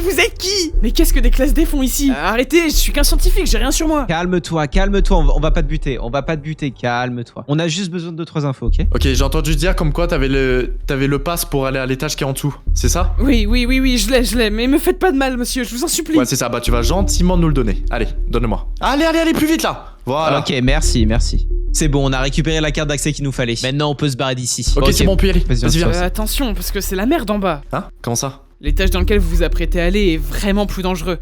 Mais qu'est-ce que des classes D font ici? Arrêtez, je suis qu'un scientifique, j'ai rien sur moi. Calme-toi, on va pas te buter, calme-toi. On a juste besoin de 2-3 infos, ok? Ok, j'ai entendu dire comme quoi t'avais le pass pour aller à l'étage qui est en dessous, c'est ça? Oui, je l'ai, mais me faites pas de mal, monsieur, je vous en supplie. Ouais, c'est ça, bah tu vas gentiment nous le donner. Allez, donne-le-moi. Allez, plus vite là! Voilà. Ok, merci. C'est bon, on a récupéré la carte d'accès qu'il nous fallait. Maintenant, on peut se barrer d'ici. Ok, c'est bon, on peut y aller. Vas-y, viens. Attention, parce que c'est la merde en bas. Hein? Comment ça? L'étage dans lequel vous vous apprêtez à aller est vraiment plus dangereux.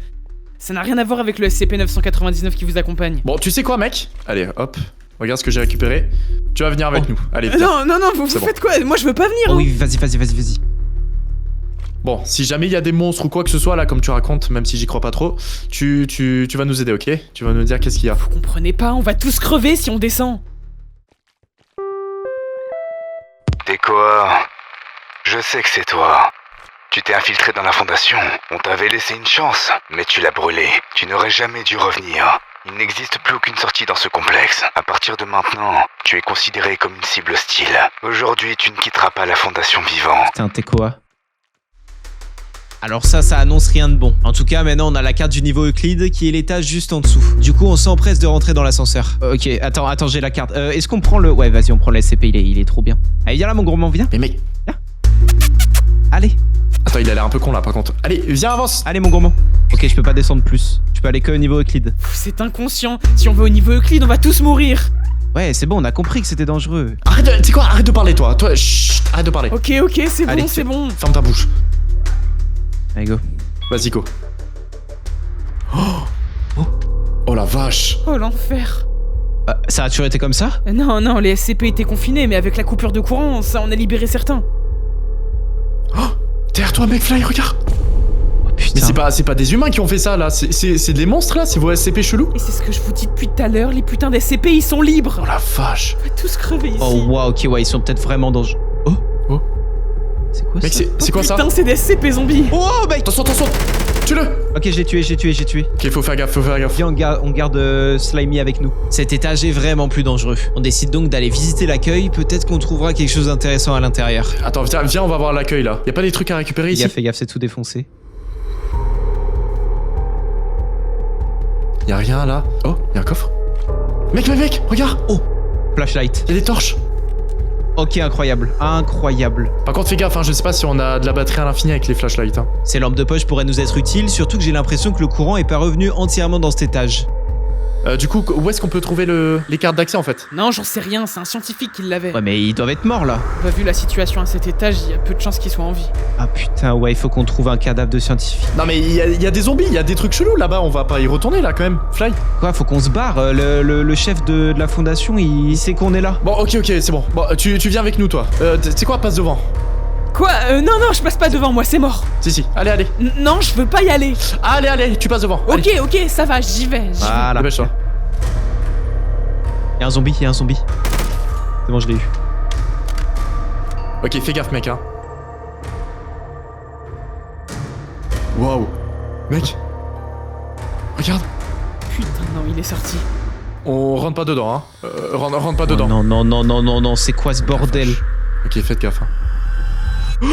Ça n'a rien à voir avec le SCP-999 qui vous accompagne. Bon, tu sais quoi, mec? Allez, hop. Regarde ce que j'ai récupéré. Tu vas venir avec nous. Allez, viens. Non, vous faites quoi? Moi je veux pas venir. Oh hein. oui, vas-y. Bon, si jamais il y a des monstres ou quoi que ce soit là, comme tu racontes, même si j'y crois pas trop, tu vas nous aider, ok? Tu vas nous dire qu'est-ce qu'il y a. Vous comprenez pas, on va tous crever si on descend. Tekoa, je sais que c'est toi. Tu t'es infiltré dans la fondation. On t'avait laissé une chance, mais tu l'as brûlé. Tu n'aurais jamais dû revenir. Il n'existe plus aucune sortie dans ce complexe. À partir de maintenant, tu es considéré comme une cible hostile. Aujourd'hui, tu ne quitteras pas la fondation vivant. Putain, Tekoa. Alors ça annonce rien de bon. En tout cas, maintenant on a la carte du niveau Euclide qui est l'étage juste en dessous. Du coup, on s'empresse de rentrer dans l'ascenseur. Ok, attends, j'ai la carte. Est-ce qu'on prend le... Ouais, vas-y, on prend le SCP, il est trop bien. Allez, viens là, mon gourmand, viens. Mais mec... Viens. Allez. Attends, il a l'air un peu con là, par contre. Allez, viens, avance. Allez, mon gourmand. Ok, je peux pas descendre plus. Je peux aller que au niveau Euclide. C'est inconscient. Si on va au niveau Euclide, on va tous mourir. Ouais, c'est bon, on a compris que c'était dangereux. Tu sais quoi? Arrête de parler, toi. Chut, arrête de parler. Ok, c'est Allez, bon, c'est bon. Ferme ta bouche. Allez, go. Vas-y, go. Oh la vache. Oh l'enfer. Ça a toujours été comme ça? Non, les SCP étaient confinés, mais avec la coupure de courant, ça en a libéré certains. Derrière toi, McFly, regarde. Oh putain. Mais c'est pas des humains qui ont fait ça là, c'est des monstres là, c'est vos SCP chelous. Et c'est ce que je vous dis depuis tout à l'heure, les putains d'SCP ils sont libres. Oh la vache. On va tous crever ici. Oh wow, ok, ouais, ils sont peut-être vraiment dangereux. Oh. C'est quoi Mec, ça? c'est quoi ça? Putain, c'est des SCP zombies. Oh mec. Attention, tue-le. Ok, j'ai tué. Ok, faut faire gaffe. Viens, on garde Slimy avec nous. Cet étage est vraiment plus dangereux. On décide donc d'aller visiter l'accueil, peut-être qu'on trouvera quelque chose d'intéressant à l'intérieur. Attends, viens, on va voir l'accueil là. Y a pas des trucs à récupérer ici? Fais gaffe, c'est tout défoncé. Y a rien là. Oh, y a un coffre. Mec, regarde. Oh, flashlight. Y a des torches. Ok, incroyable. Par contre, fais gaffe, hein, je sais pas si on a de la batterie à l'infini avec les flashlights. Hein. Ces lampes de poche pourraient nous être utiles, surtout que j'ai l'impression que le courant est pas revenu entièrement dans cet étage. Du coup, où est-ce qu'on peut trouver les cartes d'accès en fait? Non, j'en sais rien, c'est un scientifique qui l'avait. Ouais, mais ils doivent être morts là. Bah, vu la situation à cet étage, il y a peu de chances qu'il soit en vie. Ah putain, ouais, il faut qu'on trouve un cadavre de scientifique. Non mais il y a des zombies, il y a des trucs chelous là-bas, on va pas y retourner là quand même. Fly. Quoi, faut qu'on se barre. Le chef de la fondation, il sait qu'on est là. Bon, ok, c'est bon. Bon, tu viens avec nous toi. C'est quoi, passe devant? Quoi Non, je passe pas devant moi, c'est mort. Si, allez. Non, je veux pas y aller. Allez, tu passes devant. Ok, ça va, j'y vais. Voilà. Dépêche-toi. Y'a un zombie. C'est bon, je l'ai eu. Ok, fais gaffe mec, hein. Waouh. Mec. Regarde. Putain, non, il est sorti. On rentre pas dedans, hein. Rentre pas dedans. Non, non, non, non, non, non, c'est quoi ce bordel? Ok, faites gaffe. Hein.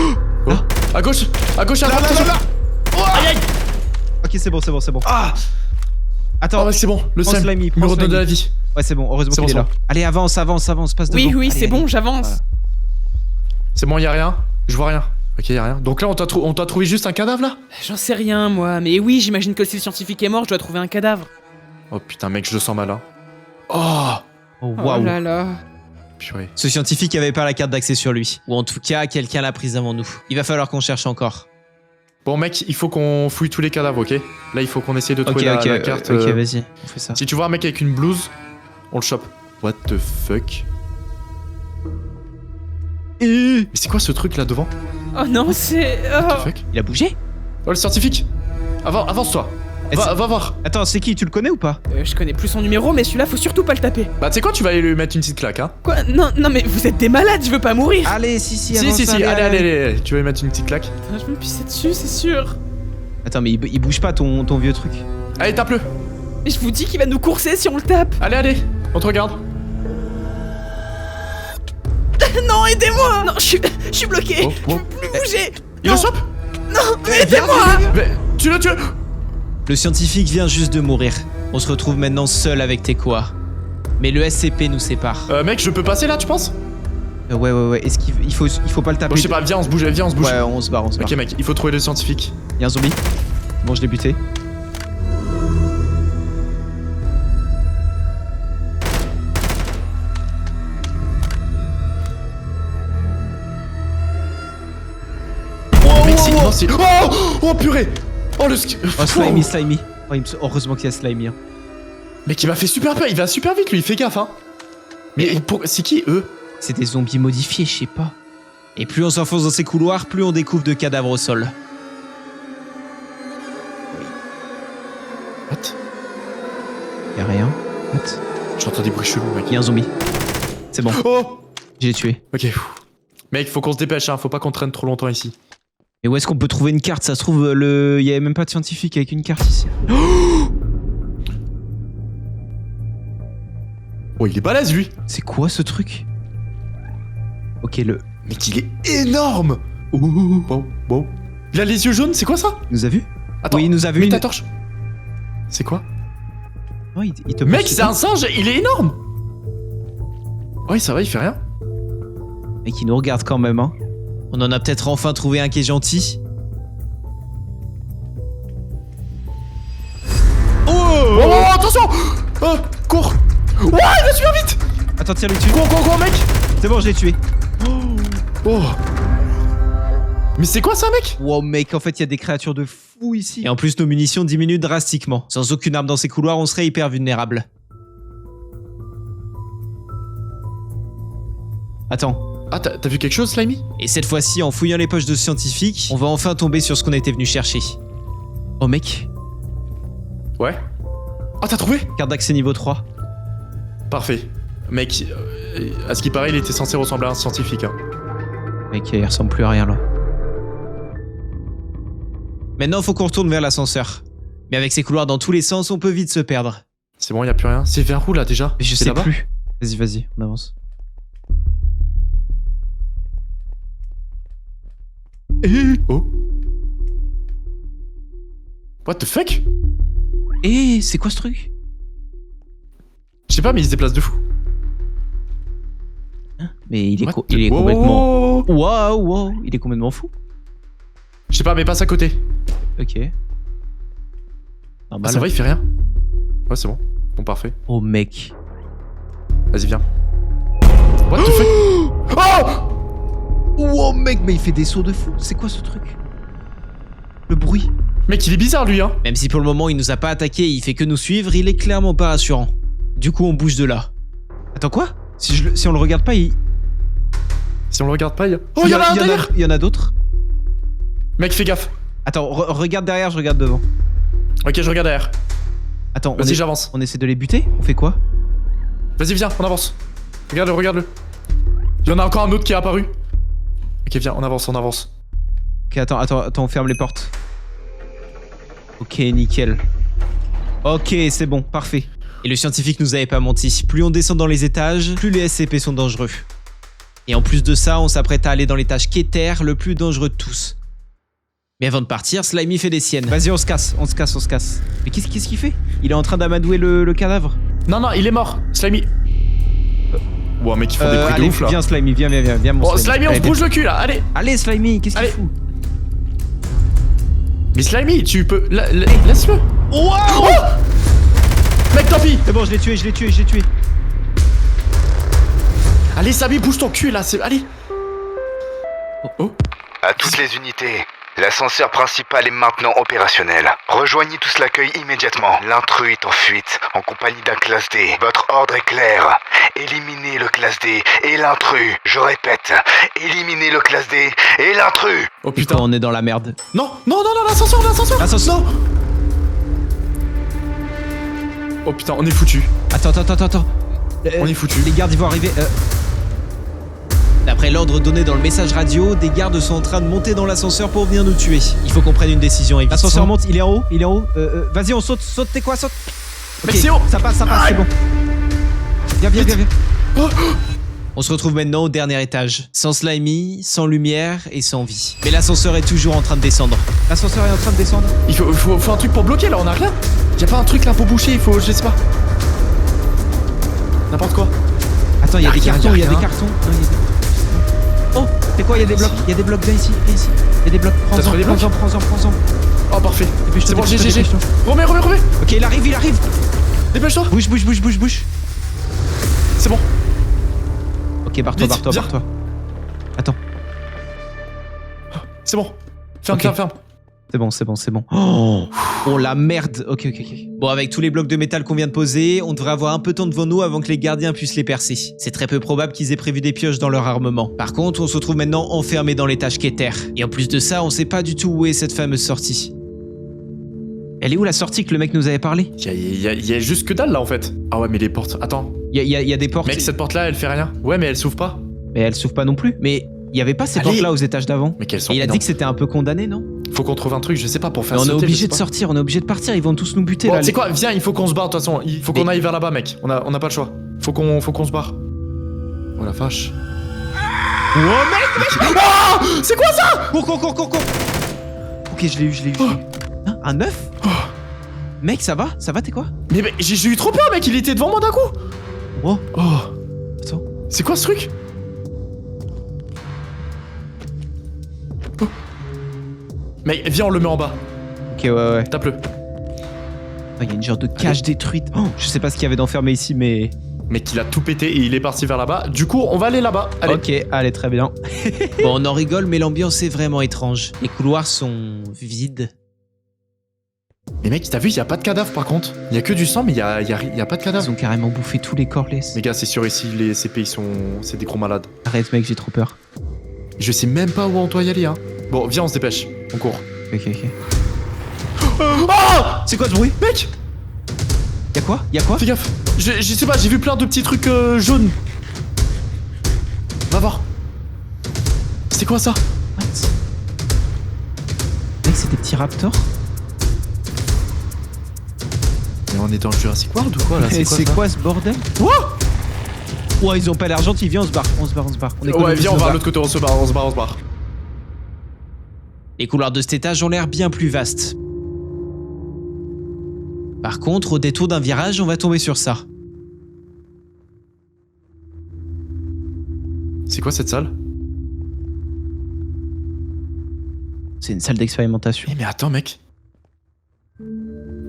Oh, à gauche, à droite. Là. Oh, aïe, aïe. Ok, c'est bon, c'est bon, c'est bon. Ah. Attends, ouais, c'est bon, le prends Sam Slimy, me prends redonne de la Slimy. vie. Ouais, c'est bon, heureusement C'est qu'il est bon, là. Allez, avance, passe devant. Oui, Allez, c'est bon, allez. j'avance. Voilà. C'est bon, y a rien. Je vois rien. Ok, y a rien. Donc là, on t'a trouvé juste un cadavre là? J'en sais rien, moi. Mais oui, j'imagine que si le scientifique est mort, je dois trouver un cadavre. Oh putain, mec, je le sens mal là. Oh. Oh, Oh waouh. là là. Purée. Ce scientifique avait pas la carte d'accès sur lui. Ou en tout cas, quelqu'un l'a prise avant nous. Il va falloir qu'on cherche encore. Bon, mec, il faut qu'on fouille tous les cadavres, ok? Là, il faut qu'on essaye de trouver la carte. Ok, vas-y, on fait ça. Si tu vois un mec avec une blouse, on le chope. What the fuck? Mais c'est quoi ce truc là devant? Oh non, c'est... What the Oh. fuck? Il a bougé? Oh, le scientifique! Avance-toi! Va voir! Attends, c'est qui? Tu le connais ou pas? Je connais plus son numéro, mais celui-là, faut surtout pas le taper. Bah, tu sais quoi, tu vas aller lui mettre une petite claque, hein? Quoi? Non, mais vous êtes des malades, je veux pas mourir. Allez, si, Si, allez, tu vas lui mettre une petite claque. Putain, je vais me pisser dessus, c'est sûr. Attends, mais il bouge pas ton vieux truc. Allez, tape-le! Mais je vous dis qu'il va nous courser si on le tape. Allez, on te regarde. Non, aidez-moi. Non, je suis bloqué. Oh, oh. Je peux plus bouger. Il le chope? Non, mais aidez-moi. Mais, tu le. Le scientifique vient juste de mourir. On se retrouve maintenant seul avec Tekoa. Mais le SCP nous sépare. Mec, je peux passer là, tu penses? Ouais. Est-ce qu'il faut pas le taper? Bon, je sais pas, viens, on se bouge. Ouais, on se barre. Ok, mec, il faut trouver le scientifique. Y'a un zombie. Bon, je l'ai buté. Mec, c'est. Oh purée! Oh le. Oh, Slimy. Oh, heureusement qu'il y a Slimy. Hein. Mec, il m'a fait super peur, il va super vite lui, fais gaffe, hein! Mais c'est qui eux? C'est des zombies modifiés, je sais pas. Et plus on s'enfonce dans ces couloirs, plus on découvre de cadavres au sol. What? Y'a rien. What? J'entends des bruits chelous, mec. Y'a un zombie. C'est bon, Oh! je l'ai tué. Ok. Mec, faut qu'on se dépêche, hein, faut pas qu'on traîne trop longtemps ici. Mais où est-ce qu'on peut trouver une carte? Ça se trouve, il y avait même pas de scientifique avec une carte ici. Oh, il est balèze lui! C'est quoi ce truc? Ok, Mec, il est énorme! Wow. Il a les yeux jaunes, c'est quoi ça? Il nous a vu? Attends, Oui, il nous a vu. mets ta torche. C'est quoi? Oh, il te Mec, pousse. c'est un singe, il est énorme! Oui, ça va, il fait rien. Mec, il nous regarde quand même, hein. On en a peut-être enfin trouvé un qui est gentil. Oh, attention! Oh, cours! Ouais, il va super vite! Attends, tire-lui dessus. Cours, mec! C'est bon, je l'ai tué. Oh! Mais c'est quoi ça, mec? Wow, mec, en fait, il y a des créatures de fou ici. Et en plus, nos munitions diminuent drastiquement. Sans aucune arme dans ces couloirs, on serait hyper vulnérable. Attends. Ah, t'as vu quelque chose, Slimy? Et cette fois-ci, en fouillant les poches de scientifiques, on va enfin tomber sur ce qu'on était venu chercher. Oh, mec. Ouais. Ah, t'as trouvé? Carte d'accès niveau 3. Parfait. Mec, à ce qui paraît, il était censé ressembler à un scientifique, hein. Mec, il ressemble plus à rien, là. Maintenant, faut qu'on retourne vers l'ascenseur. Mais avec ces couloirs dans tous les sens, on peut vite se perdre. C'est bon, y a plus rien. C'est vers où, là, déjà? Mais je C'est sais là-bas plus. Vas-y, on avance. Oh. What the fuck? C'est quoi ce truc? Je sais pas, mais il se déplace de fou. Mais il est, What the- il est Wow. complètement... Wow, il est complètement fou. Je sais pas, mais passe à côté. Ok. Ah, Normal. ça va, il fait rien? Ouais, c'est bon. Bon, parfait. Oh, mec. Vas-y, viens. What the fuck? Oh! Wow, mec, mais il fait des sauts de fou. C'est quoi ce truc? Le bruit. Mec, il est bizarre, lui, hein. Même si pour le moment, il nous a pas attaqué et il fait que nous suivre, il est clairement pas rassurant. Du coup, on bouge de là. Attends, quoi? Si on le regarde pas, il... Si on le regarde pas, il y a... Oh, il y en a un derrière! Il y en a d'autres? Mec, fais gaffe. Attends, regarde derrière, je regarde devant. Ok, je regarde derrière. Attends, Vas-y, j'avance. on essaie de les buter? On fait quoi? Vas-y, viens, on avance. Regarde-le. Il y en a encore un autre qui est apparu. Ok, viens, on avance. Ok, attends, on ferme les portes. Ok, nickel. Ok, c'est bon, parfait. Et le scientifique nous avait pas menti. Plus on descend dans les étages, plus les SCP sont dangereux. Et en plus de ça, on s'apprête à aller dans l'étage Keter, le plus dangereux de tous. Mais avant de partir, Slimy fait des siennes. Vas-y, on se casse. Mais qu'est-ce qu'il fait? Il est en train d'amadouer le cadavre. Non, il est mort. Slimy. Wow, mec, ils font des bruits allez, de ouf là. Viens, Slimy, viens, mon Bon, Slimy, on se bouge le cul là, allez. Allez, Slimy, qu'est-ce qu'il Allez. fout? Mais Slimy, tu peux. Laisse-le. Wow Oh mec, tant pis. C'est bon, je l'ai tué. Allez, Slimy, bouge ton cul là, allez. Oh. À toutes les unités, l'ascenseur principal est maintenant opérationnel. Rejoignez tous l'accueil immédiatement. L'intrus est en fuite, en compagnie d'un classe D. Votre ordre est clair. Éliminez le classe D et l'intrus. Je répète, éliminez le classe D et l'intrus. Oh putain. On est dans la merde. Non, l'ascenseur. L'ascenseur. Oh putain, on est foutu. Attends. On est foutu. Les gardes, ils vont arriver. D'après l'ordre donné dans le message radio, des gardes sont en train de monter dans l'ascenseur pour venir nous tuer. Il faut qu'on prenne une décision. L'ascenseur monte, il est en haut. Vas-y, on saute, t'es quoi, saute. Mec, c'est haut. Ça passe, c'est bon. Viens. Oh. On se retrouve maintenant au dernier étage. Sans Slimy, sans lumière et sans vie. Mais l'ascenseur est toujours en train de descendre. Il faut un truc pour bloquer là, on a rien. Y'a pas un truc là pour boucher, je sais pas. N'importe quoi. Attends, il y a des cartons, y a rien. Oh, c'est quoi? Il y a des blocs, viens ici. Il y a des blocs, T'as des blocs prends-en. Oh parfait. C'est bon, j'ai. Dépêche-toi. Remets. Ok, il arrive. Dépêche-toi. Bouge. C'est bon. Ok, barre-toi. Attends. C'est bon. Ferme. C'est bon. Oh la merde. Ok. Bon, avec tous les blocs de métal qu'on vient de poser, on devrait avoir un peu de temps devant nous avant que les gardiens puissent les percer. C'est très peu probable qu'ils aient prévu des pioches dans leur armement. Par contre, on se retrouve maintenant enfermé dans l'étage Keter. Et en plus de ça, on sait pas du tout où est cette fameuse sortie. Elle est où la sortie que le mec nous avait parlé? Y a juste que dalle là en fait. Ah ouais, mais les portes. Attends. Il y a des portes. Mec, cette porte là, elle fait rien. Ouais, mais elle s'ouvre pas. Mais elle s'ouvre pas non plus. Mais il y avait pas ces portes-là aux étages d'avant. Mais qu'elles sont. Et il a dit que c'était un peu condamné, non? Faut qu'on trouve un truc, je sais pas, pour faire mais on sauter. est obligé de sortir, on est obligé de partir. Ils vont tous nous buter bon, là. Tu sais quoi? Viens, il faut qu'on se barre de toute façon. Il faut qu'on aille vers là-bas, mec. On a pas le choix. Faut qu'on se barre. Oh la vache. Oh mec! Ah, c'est quoi ça? Cours! Ok, je l'ai eu. Hein, un œuf? Mec, ça va, t'es quoi? Mais j'ai eu trop peur, mec. Il était devant moi d'un coup. Oh. Attends. C'est quoi ce truc? Oh. Mec, viens, on le met en bas. Ok, ouais. Tape-le. Il y a une genre de cage détruite. Oh, je sais pas ce qu'il y avait d'enfermé ici, mais... Mec, il a tout pété et il est parti vers là-bas. Du coup, on va aller là-bas. Allez. Ok, allez, très bien. Bon, on en rigole, mais l'ambiance est vraiment étrange. Les couloirs sont vides. Mais mec, t'as vu, il y a pas de cadavre par contre. Il y a que du sang, mais il y a pas de cadavre. Ils ont carrément bouffé tous les corps, les... Les gars, c'est sûr ici, les CP, c'est des gros malades. Arrête, mec, j'ai trop peur. Je sais même pas où on doit y aller, hein. Bon, viens, on se dépêche. On court. Ok. Oh, c'est quoi ce bruit? Mec! Y'a quoi? Fais gaffe. Je sais pas, j'ai vu plein de petits trucs jaunes. Va voir. C'est quoi ça? What? Mec, c'est des petits raptors? Mais on est dans le Jurassic World ou quoi là? C'est quoi ce bordel? Ouais, ils ont pas l'air gentils, viens, on se barre. Ouais, viens, on va à l'autre côté, on se barre. Les couloirs de cet étage ont l'air bien plus vastes. Par contre, au détour d'un virage, on va tomber sur ça. C'est quoi cette salle? C'est une salle d'expérimentation. Mais attends, mec.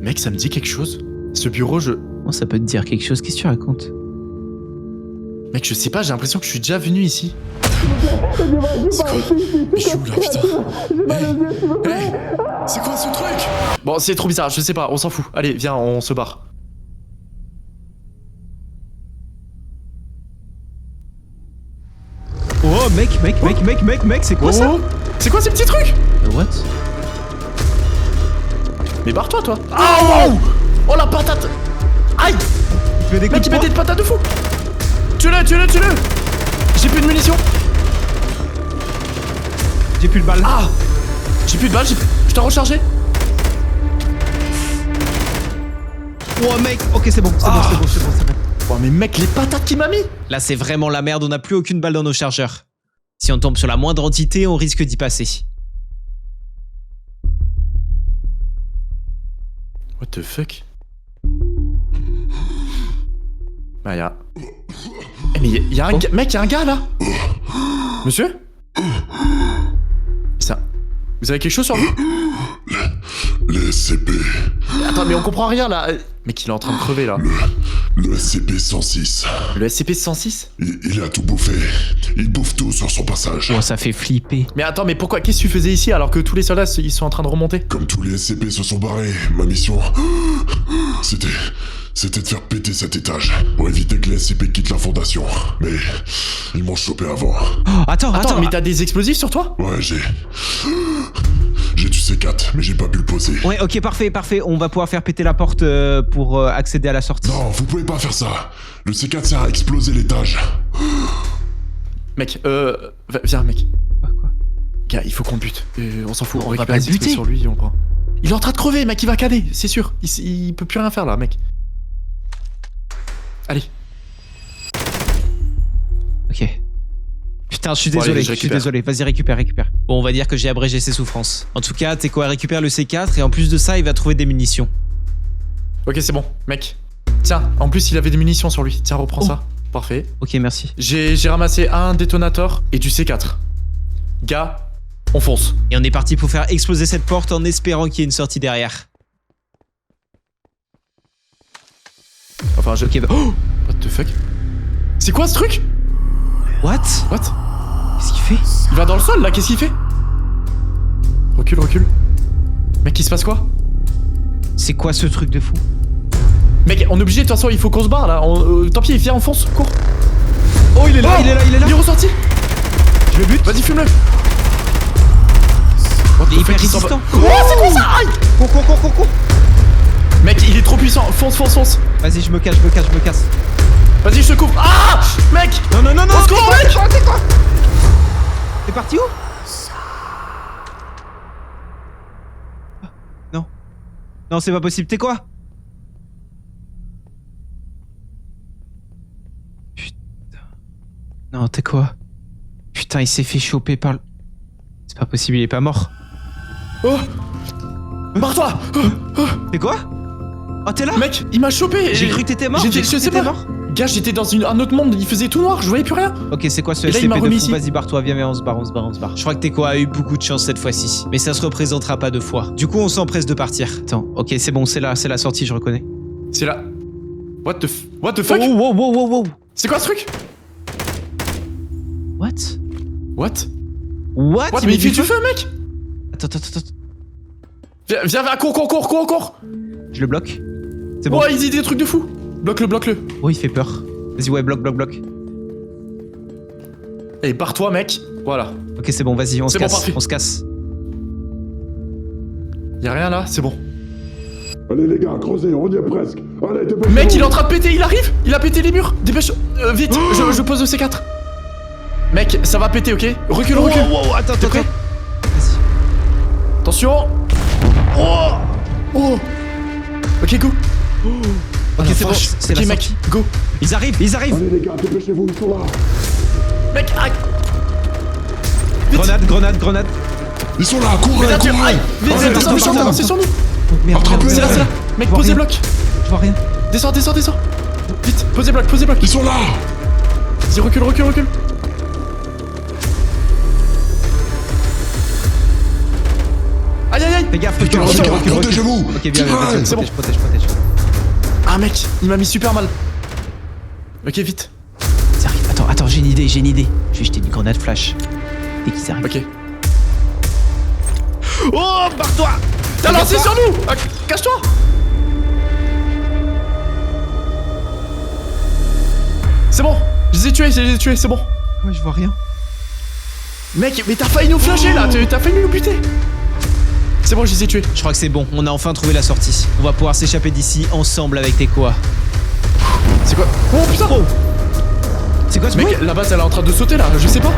Mec, ça me dit quelque chose. Ce bureau, Bon, ça peut te dire quelque chose, qu'est-ce que tu racontes? Mec, je sais pas, j'ai l'impression que je suis déjà venu ici. C'est quoi? Mais je suis où là, putain? Hey, c'est quoi ce truc? Bon, c'est trop bizarre, je sais pas, on s'en fout. Allez, viens, on se barre. Oh, mec, c'est quoi ça? C'est quoi ces petits trucs? What? Mais barre-toi, toi. Ah, wow! Oh la patate! Aïe! Mec, il met des patates de fou! Tue-le! J'ai plus de munitions! J'ai plus de balles. Ah! J'ai plus de balles, je t'ai rechargé! Oh mec, ok c'est bon, c'est bon. Oh mais mec, les patates qu'il m'a mis. Là c'est vraiment la merde, on n'a plus aucune balle dans nos chargeurs. Si on tombe sur la moindre entité, on risque d'y passer. What the fuck? Bah y'a... Eh mais y'a un gars... Mec, y'a un gars là. Monsieur? Ça... Vous avez quelque chose sur vous? Les SCP. Attends, mais on comprend rien là. Mec, il est en train de crever là. Le SCP-106. Le SCP-106? Il a tout bouffé. Il bouffe tout sur son passage. Oh ça fait flipper. Mais attends, mais pourquoi? Qu'est-ce que tu faisais ici alors que tous les soldats ils sont en train de remonter? Comme tous les SCP se sont barrés, ma mission... C'était de faire péter cet étage, pour éviter que les SCP quittent la fondation. Mais ils m'ont chopé avant. Oh, attends, mais t'as des explosifs sur toi? Ouais, j'ai du C4, mais j'ai pas pu le poser. Ouais, ok, parfait. On va pouvoir faire péter la porte pour accéder à la sortie. Non, vous pouvez pas faire ça. Le C4 sert à exploser l'étage. Mec, viens mec. Quoi? Gars, il faut qu'on le bute. On s'en fout, on va récupère pas le les explosifs buter. sur lui, on prend. Il est en train de crever, mec, il va caler, c'est sûr. Il peut plus rien faire là, mec. Allez. Ok. Putain, je suis Bon, désolé, allez, je suis désolé. Vas-y, récupère. Bon, on va dire que j'ai abrégé ses souffrances. En tout cas, Teko récupère le C4 et en plus de ça, il va trouver des munitions. Ok, c'est bon, mec. Tiens, en plus, il avait des munitions sur lui. Tiens, reprends ça. Parfait. Ok, merci. J'ai ramassé un détonateur et du C4. Gars, on fonce. Et on est parti pour faire exploser cette porte en espérant qu'il y ait une sortie derrière. Enfin, je... Ok, bah... Oh, what the fuck? C'est quoi ce truc? What? Qu'est-ce qu'il fait? Il va dans le sol là, qu'est-ce qu'il fait? Recule. Mec, il se passe quoi? C'est quoi ce truc de fou? Mec, on est obligé, de toute façon, il faut qu'on se barre là. Tant pis, viens, on fonce, cours. Oh, il est là. Il est ressorti. Je le bute. Vas-y, fume-le. Il est hyper résistant. Oh, c'est quoi ça? Aïe! Cours. Mec, il est trop puissant. Fonce. Vas-y, je me casse. Vas-y, je te couvre. Ah! Mec! Non. Au secours, mec! T'es parti où? Non, c'est pas possible. T'es quoi? Putain. Non, t'es quoi? Putain, il s'est fait choper par le... C'est pas possible, il est pas mort. Oh! Barre-toi! T'es quoi? Oh, t'es là? Mec, il m'a chopé! J'ai cru que t'étais mort. Je sais pas. Mort. Gars, j'étais dans un autre monde, il faisait tout noir, je voyais plus rien. Ok, c'est quoi ce Et là, il SCP m'a de remis fou? ici. Vas-y, barre-toi, viens, on se barre. Je crois que Teko a eu beaucoup de chance cette fois-ci. Mais ça se représentera pas deux fois. Du coup, on s'empresse de partir. Attends, ok, c'est bon, c'est la sortie, je reconnais. C'est là. What the fuck? Oh, wow. C'est quoi ce truc? What? What? Mais il fait du feu, mec! Attends. Viens, cours! Je le bloque. C'est bon. Oh, il dit des trucs de fou! Bloque-le. Oh, il fait peur. Vas-y, ouais, bloque. Et barre-toi, mec. Voilà. Ok, c'est bon, vas-y, on se C'est bon, casse. parfait. On se casse. Y'a rien là, c'est bon. Allez les gars, creusez, on y est presque. Allez, dépêchez-vous. Mec, il est en train de péter, il arrive! Il a pété les murs! Dépêche! Vite! Je pose le C4. Mec, ça va péter, ok? Recule! Wow, attends. T'es prêt? Vas-y. Attention! Oh! Ok, go! Ok, la c'est bon, vache. c'est Ok, la mec, sortie. go! Ils arrivent. Allez les gars, dépêchez-vous, ils sont là. Mec, aïe! Vite. Grenade. Ils sont là, courez, Mais là, tu... courez. Aïe! Vite, Allez, descends, dépêchez-vous. c'est sur nous! Oh, merde, Attrapez-les. C'est là! Mec, Je vois posez rien. bloc! Je vois rien. Descends! Vite, posez bloc! Ils sont là. Vas-y, recule! Aïe! Fais gaffe, Putain, recule. protégez-vous. Ok, bien, Tirez. C'est bon. protège. Ah, mec, il m'a mis super mal! Ok, vite! Ils arrivent. Attends, j'ai une idée. Je vais jeter une grenade flash. Dès qu'ils arrivent. Ok. Oh, barre-toi. T'as lancé sur nous! Cache-toi! C'est bon! Je les ai tués, c'est bon! Ouais, je vois rien. Mec, mais t'as failli nous flasher là! T'as failli nous buter! C'est bon, je les ai tués. Je crois que c'est bon, on a enfin trouvé la sortie. On va pouvoir s'échapper d'ici ensemble avec Teko. C'est quoi? Oh putain! C'est quoi ce Mec, bruit? la base elle est en train de sauter là, je sais pas!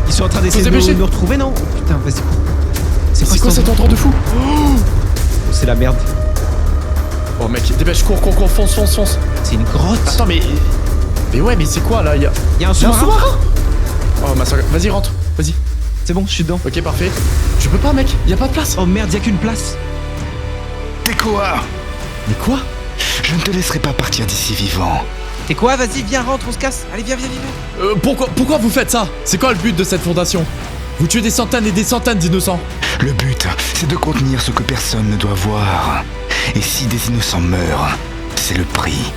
Ils sont en train d'essayer de dépêcher. nous retrouver, non? Oh, putain, vas-y. C'est quoi cet endroit de fou? C'est quoi cet endroit? Oh, c'est la merde. Oh mec, dépêche, cours, fonce. C'est une grotte. Attends, mais... Mais ouais, mais c'est quoi, là? Y a un Y'a un sous-marin. sous-marin. Oh, ma soeur, vas-y, rentre, vas-y. C'est bon, je suis dedans. Ok, parfait. Je peux pas, mec, y a pas de place. Oh merde, y a qu'une place. Tekoa, Mais quoi? je ne te laisserai pas partir d'ici vivant. T'es quoi? Vas-y, viens, rentre, on se casse. Allez, viens. Pourquoi vous faites ça? C'est quoi le but de cette fondation? Vous tuez des centaines et des centaines d'innocents. Le but, c'est de contenir ce que personne ne doit voir. Et si des innocents meurent, c'est le prix.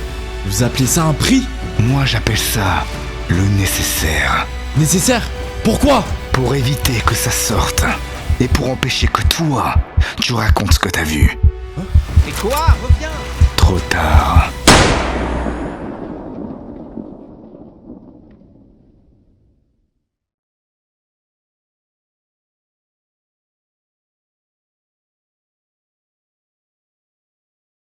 Vous appelez ça un prix? Moi, j'appelle ça le nécessaire. Nécessaire? Pourquoi? Pour éviter que ça sorte. Et pour empêcher que toi, tu racontes ce que t'as vu. T'es quoi? Reviens. Trop tard.